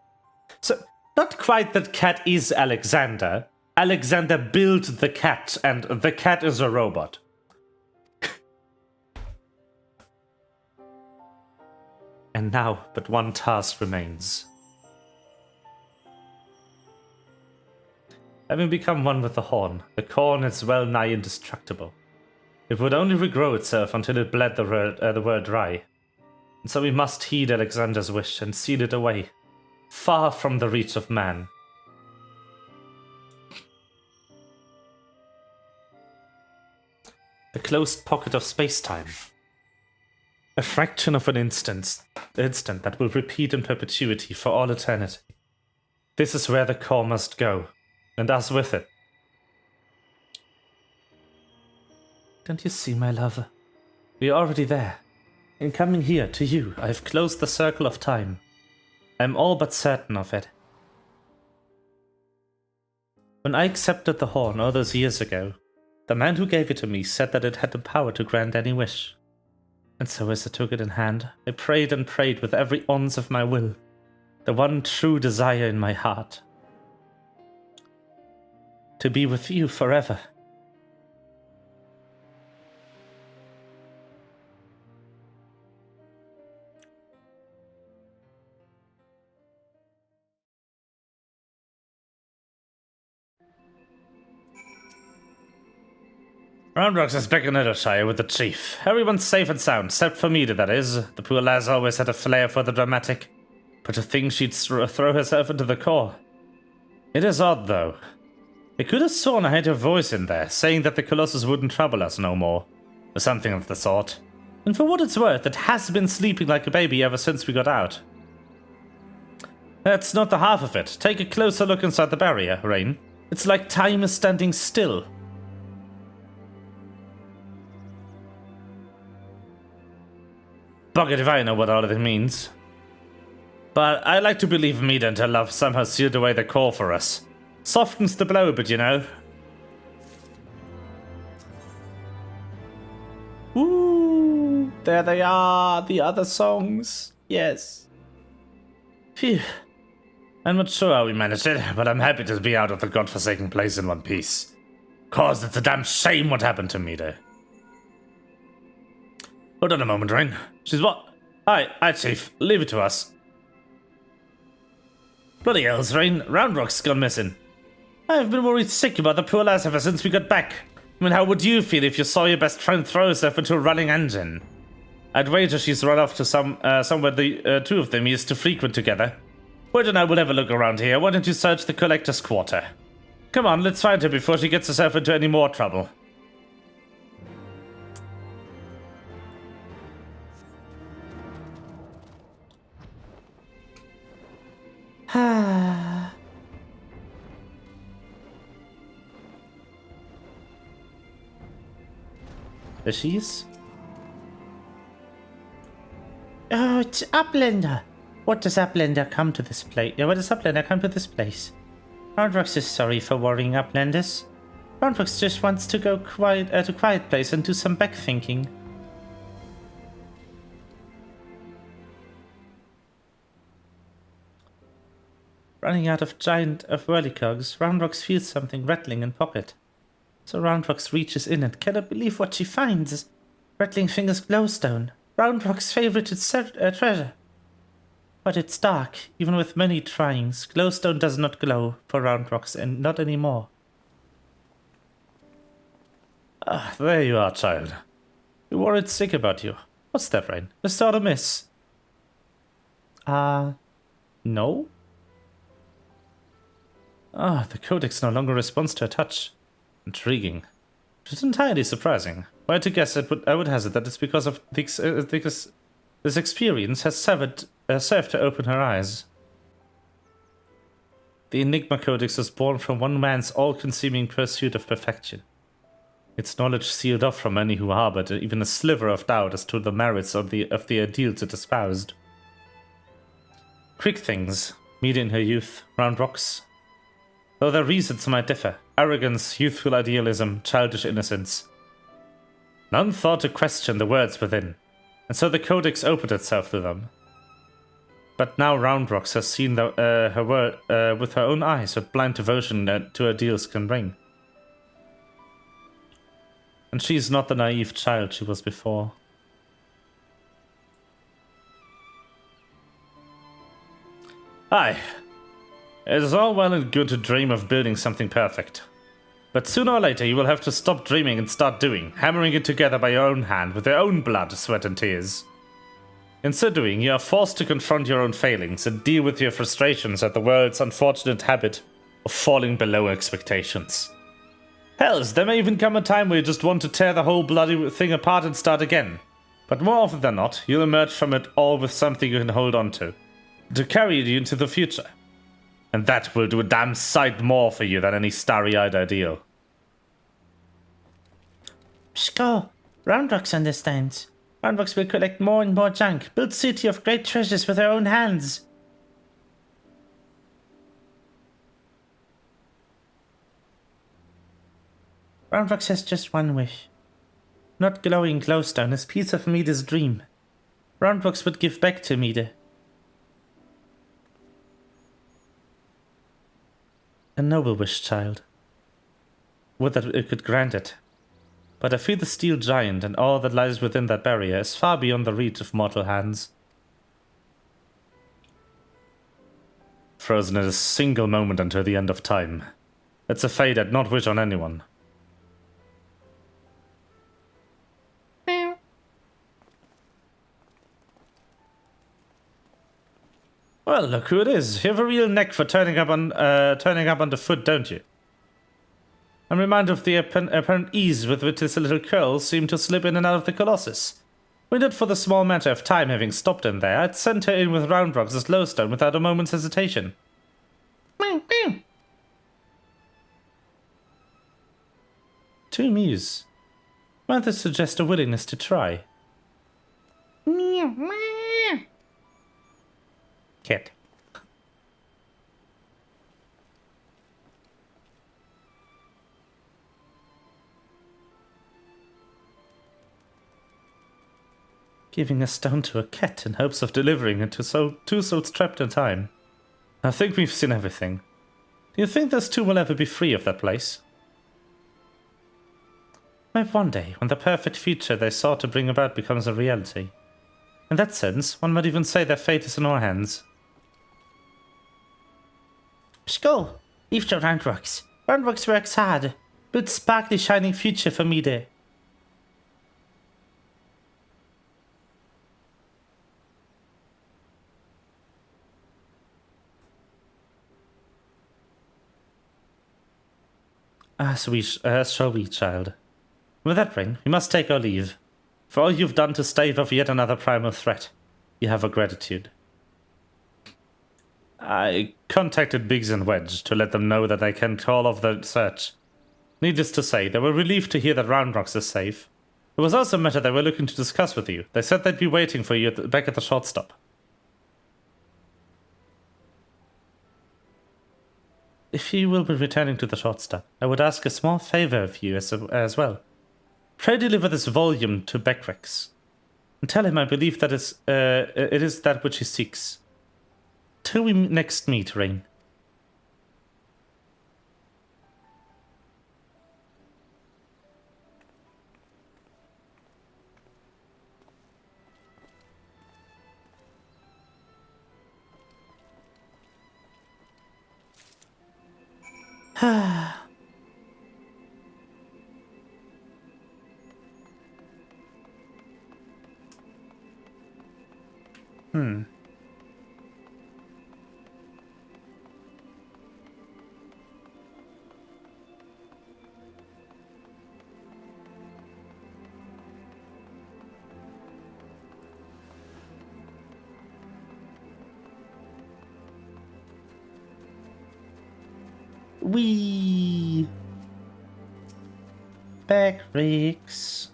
So, not quite that cat is Alexander. Alexander built the cat, and the cat is a robot. And now, but one task remains. Having become one with the horn, the corn is well nigh indestructible. It would only regrow itself until it bled the world dry. And so we must heed Alexander's wish and seal it away, far from the reach of man. A closed pocket of space-time. A fraction of an instant that will repeat in perpetuity for all eternity. This is where the core must go, and us with it. Don't you see, my love? We are already there. In coming here, to you, I have closed the circle of time. I am all but certain of it. When I accepted the horn all those years ago, the man who gave it to me said that it had the power to grant any wish. And so as I took it in hand, I prayed and prayed with every ounce of my will, the one true desire in my heart. To be with you forever. Roundrocks is back in Shire with the chief. Everyone's safe and sound, except for me, that is. The poor lass always had a flair for the dramatic, but to think she'd throw herself into the core. It is odd, though. I could have sworn I heard her voice in there, saying that the Colossus wouldn't trouble us no more, or something of the sort. And for what it's worth, it has been sleeping like a baby ever since we got out. That's not the half of it. Take a closer look inside the barrier, Rain. It's like time is standing still. Bugger if I know what all of it means. But I like to believe Mida and her love somehow sealed away the core for us. Softens the blow, but you know. Ooh, there they are, the other songs. Yes. Phew. I'm not sure how we managed it, but I'm happy to be out of the godforsaken place in one piece. 'Cause it's a damn shame what happened to Mida. Hold on a moment, Rain. She's what? Hi, Chief. Leave it to us. Bloody hells, Rain. Roundrock's gone missing. I've been worried sick about the poor lass ever since we got back. I mean, how would you feel if you saw your best friend throw herself into a running engine? I'd wager she's run off to somewhere the two of them used to frequent together. Word and I will have a look around here. Why don't you search the collector's quarter? Come on, let's find her before she gets herself into any more trouble. There she is. Oh, it's Uplander. What does Uplander come to this place? Yeah, what does Uplander come to this place? Roundrocks is sorry for worrying Uplanders. Roundrocks just wants to go to quiet place and do some back thinking. Running out of whirlycogs, Roundrocks feels something rattling in pocket. So Roundrocks reaches in and cannot believe what she finds. Rattling fingers glowstone, Roundrock's favorite treasure. But it's dark, even with many tryings. Glowstone does not glow for Roundrocks, and not anymore. Ah, there you are, child. We worried sick about you. What's that, Rain? Is that a miss? No? Ah, the Codex no longer responds to a touch. Intriguing. It is entirely surprising. Were I to guess, I would hazard that it's because of this experience has served to open her eyes. The Enigma Codex was born from one man's all-consuming pursuit of perfection. Its knowledge sealed off from any who harbored even a sliver of doubt as to the merits of the ideals it espoused. Quick things, Mida in her youth, Roundrocks. Though their reasons might differ, arrogance, youthful idealism, childish innocence. None thought to question the words within, and so the Codex opened itself to them. But now Roundrocks has seen her word with her own eyes what blind devotion to ideals can bring. And she is not the naive child she was before. Aye. It is all well and good to dream of building something perfect. But sooner or later you will have to stop dreaming and start doing, hammering it together by your own hand with your own blood, sweat and tears. In so doing, you are forced to confront your own failings and deal with your frustrations at the world's unfortunate habit of falling below expectations. Hells, there may even come a time where you just want to tear the whole bloody thing apart and start again. But more often than not, you'll emerge from it all with something you can hold on to carry you into the future. And that will do a damn sight more for you than any starry-eyed ideal. Pshko, Roundrocks understands. Roundrocks will collect more and more junk, build city of great treasures with her own hands. Roundrocks has just one wish. Not glowing glowstone, as piece of Mida's dream. Roundrocks would give back to Mida. A noble wish, child. Would that it could grant it. But I fear the steel giant and all that lies within that barrier is far beyond the reach of mortal hands. Frozen at a single moment until the end of time. It's a fate I'd not wish on anyone. Well, look who it is. You have a real knack for turning up on the foot, don't you? I'm reminded of the apparent ease with which this little curl seemed to slip in and out of the Colossus. Were it for the small matter of time having stopped in there, I'd sent her in with Roundrocks as glowstone without a moment's hesitation. To amuse. Might this suggest a willingness to try? Cat. Giving a stone to a cat in hopes of delivering it to two souls trapped in time. I think we've seen everything. Do you think those two will ever be free of that place? Maybe one day, when the perfect future they sought to bring about becomes a reality. In that sense, one might even say their fate is in our hands. Skull! Leave your Roundrocks. Roundrocks works hard. Build sparkly shining future for me there. Shall we, child? With that ring, we must take our leave. For all you've done to stave off yet another primal threat, you have our gratitude. I contacted Biggs and Wedge to let them know that I can call off the search. Needless to say, they were relieved to hear that Roundrocks is safe. There was also a matter they were looking to discuss with you. They said they'd be waiting for you back at the short stop. If you will be returning to the short stop, I would ask a small favor of you as well. Pray deliver this volume to Beckrix, and tell him I believe that it is that which he seeks. Till we next meet, Rain. Wee Beckrix.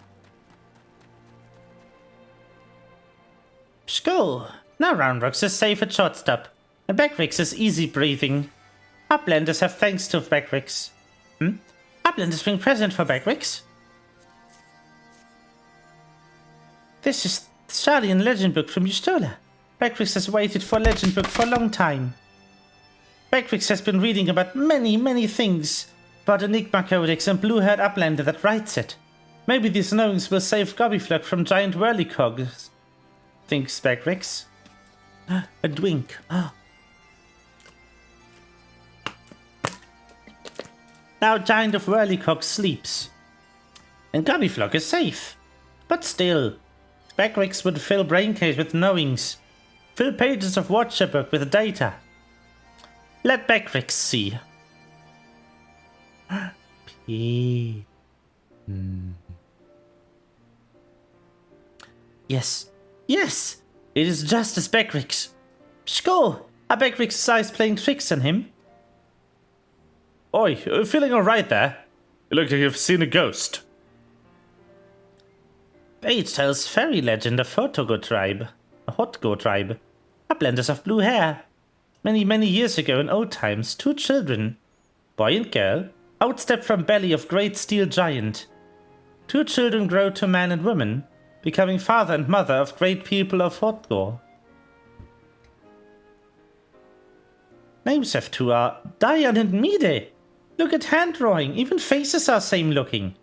School. Now Roundrocks is safe at short stop. And Beckrix is easy breathing. Uplanders have thanks to Beckrix. Uplanders bring present for Beckrix. This is Charlian legend book from Yustola. Beckrix has waited for legend book for a long time. Beckrix has been reading about many things about Enigma Codex and blue-haired Uplander that writes it. Maybe these knowings will save Gobbyflug from giant whirlycogs, thinks Beckrix. A dwink. Now giant of whirlycog sleeps. And Gobbyflug is safe. But still, Beckrix would fill braincase with knowings. Fill pages of Watcher book with data. Let Beckrix see. P. Yes. Yes! It is just as Beckrix. Skull! Are Beckrix's eyes playing tricks on him? Oi, feeling alright there? You look like you've seen a ghost. Page tells fairy legend of Hotgo tribe. A Hotgo tribe. Uplanders of blue hair. Many, many years ago in old times, 2 children, boy and girl, outstepped from belly of great steel giant. 2 children grow to man and woman, becoming father and mother of great people of Hotgo. Names of 2 are Diane and Mide. Look at hand drawing, even faces are same looking.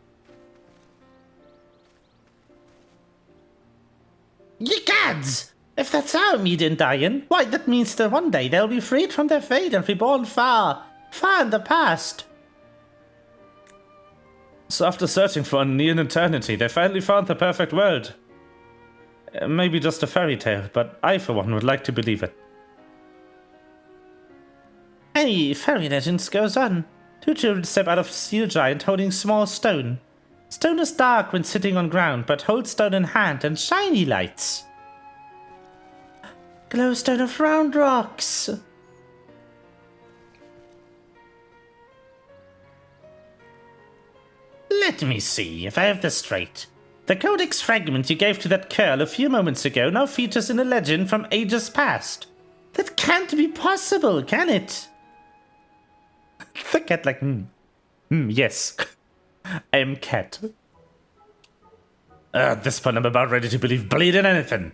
Ye gods! If that's our Mide and Diane, why that means that one day they'll be freed from their fate and reborn far, far in the past. So after searching for an eternity, they finally found the perfect world. Maybe just a fairy tale, but I for one would like to believe it. Any fairy legends goes on. 2 children step out of steel giant holding small stone. Stone is dark when sitting on ground, but hold stone in hand and shiny lights. Glowstone of round rocks. Let me see if I have this straight. The codex fragment you gave to that curl a few moments ago now features in a legend from ages past. That can't be possible, can it? The cat like, yes. I am cat. At this point I'm about ready to believe bleeding anything.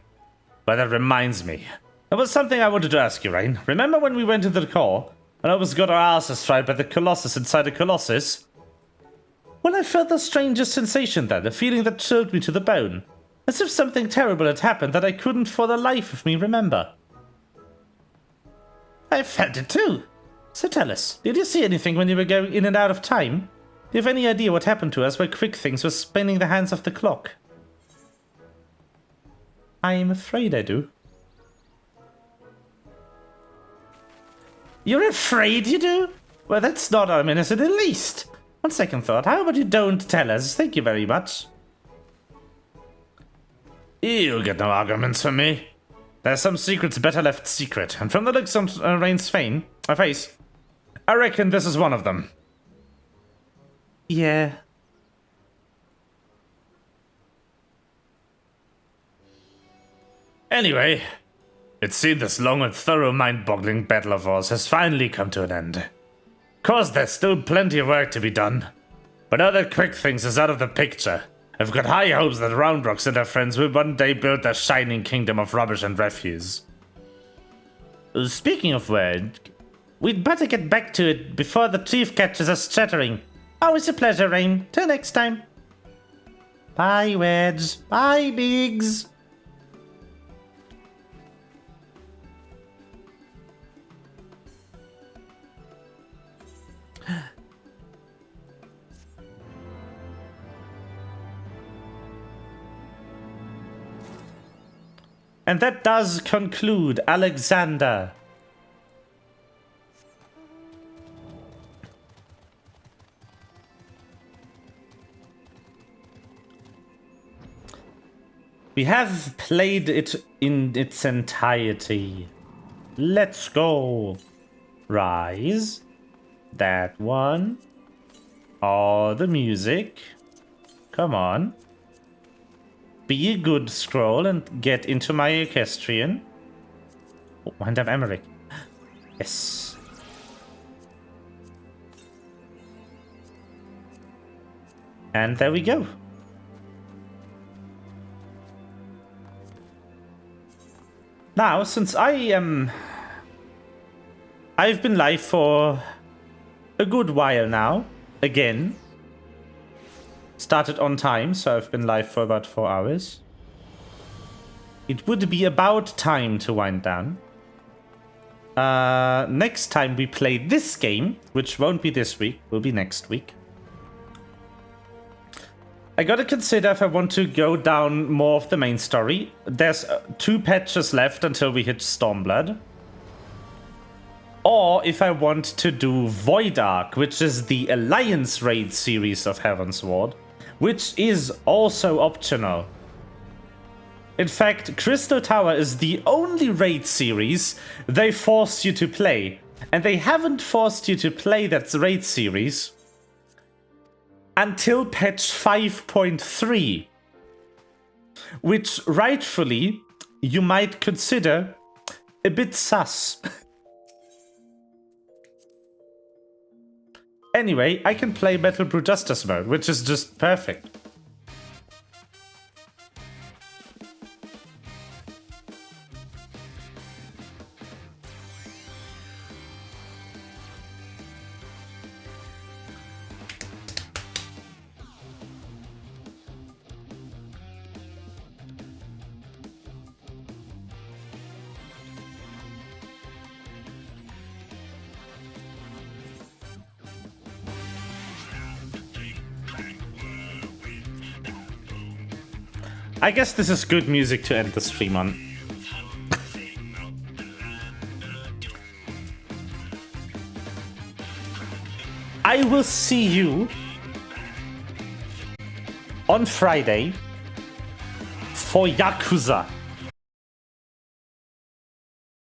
But that reminds me. There was something I wanted to ask you, Rain. Remember when we went into the core and almost got our asses tried by the Colossus inside the Colossus? Well, I felt the strangest sensation then, a feeling that chilled me to the bone. As if something terrible had happened that I couldn't for the life of me remember. I felt it too. So tell us, did you see anything when you were going in and out of time? Do you have any idea what happened to us where quick things were spinning the hands of the clock? I'm afraid I do. You're afraid you do? Well, that's not ominous in the least. On second thought, how about you don't tell us? Thank you very much. You'll get no arguments from me. There's some secrets better left secret, and from the looks on Rain's face, I reckon this is one of them. Yeah. Anyway, it seems this long and thorough mind-boggling battle of ours has finally come to an end. Of course, there's still plenty of work to be done, but now that Quick Things is out of the picture, I've got high hopes that Roundrocks and their friends will one day build their shining kingdom of rubbish and refuse. Speaking of which, we'd better get back to it before the chief catches us chattering. Always a pleasure, Rain. Till next time. Bye, Wedge. Bye, Biggs. And that does conclude Alexander. We have played it in its entirety. Let's go. Rise. That one. Oh, the music. Come on. Be a good scroll and get into my equestrian. Oh, and I'm Emmerich. Yes. And there we go. Now, since I've been live for a good while now, again. Started on time, so I've been live for about 4 hours. It would be about time to wind down. Next time we play this game, which won't be this week, will be next week. I gotta consider if I want to go down more of the main story. There's 2 patches left until we hit Stormblood. Or if I want to do Void Ark, which is the Alliance raid series of Heavensward, which is also optional. In fact, Crystal Tower is the only raid series they force you to play. And they haven't forced you to play that raid series until patch 5.3. which rightfully you might consider a bit sus. Anyway, I can play Metal Brew Justice mode, which is just perfect. I guess this is good music to end the stream on. I will see you on Friday for Yakuza.